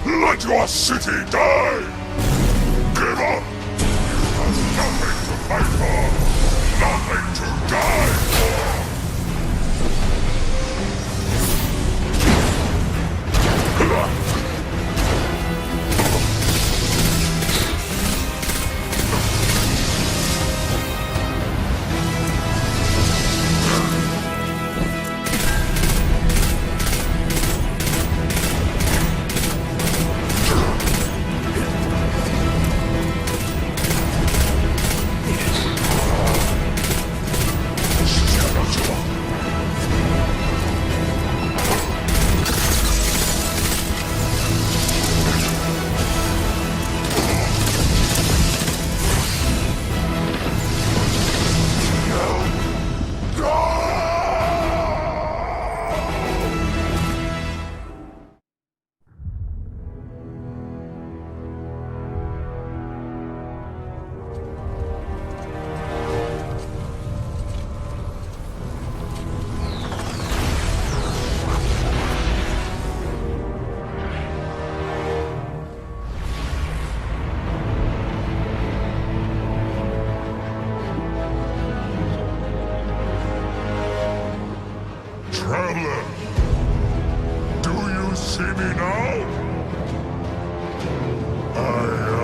Let your city die! Give up! You have nothing to fight for! Nothing to die for! Traveler, do you see me now? I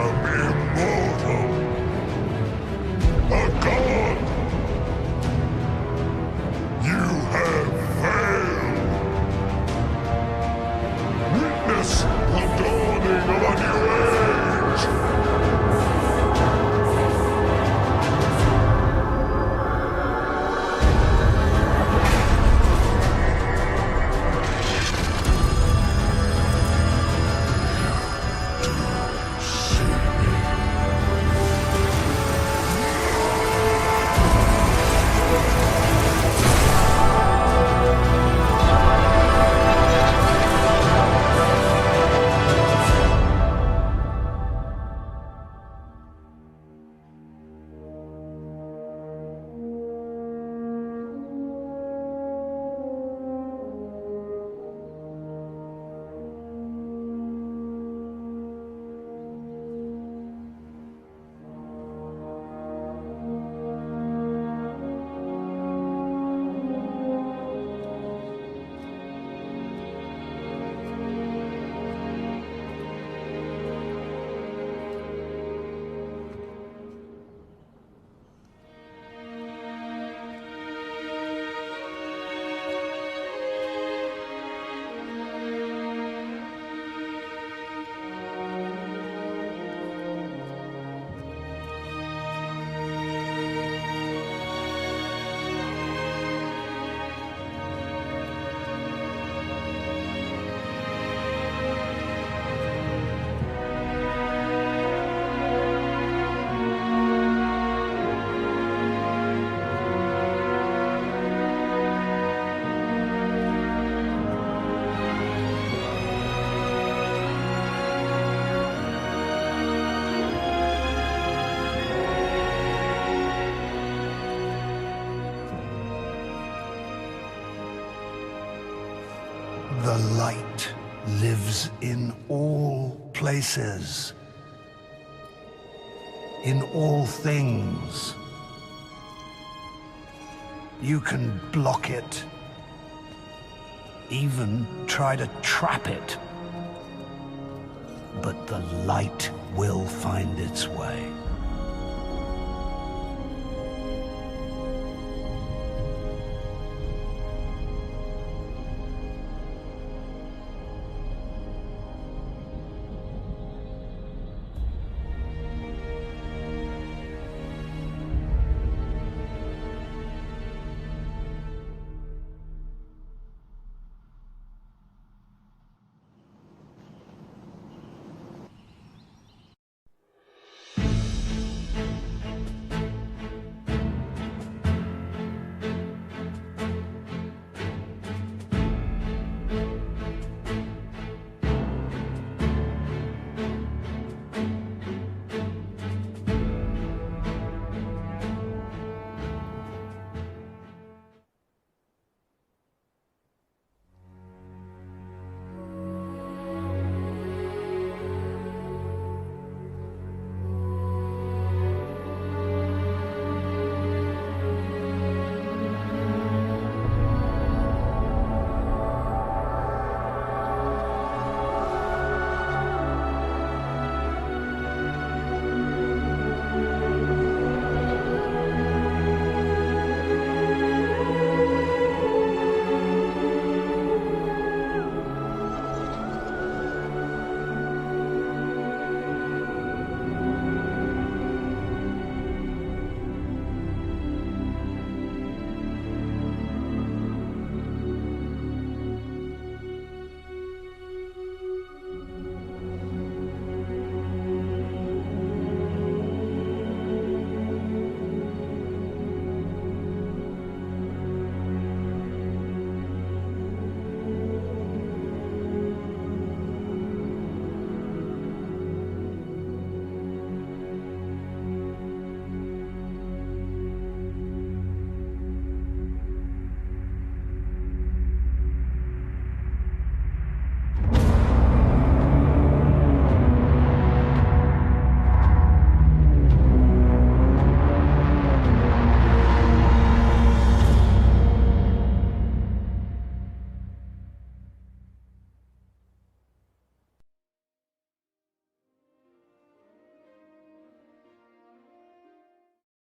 am immortal. A god. You have failed. Witness the dawning of a new age. The light lives in all places, in all things. You can block it, even try to trap it, but the light will find its way.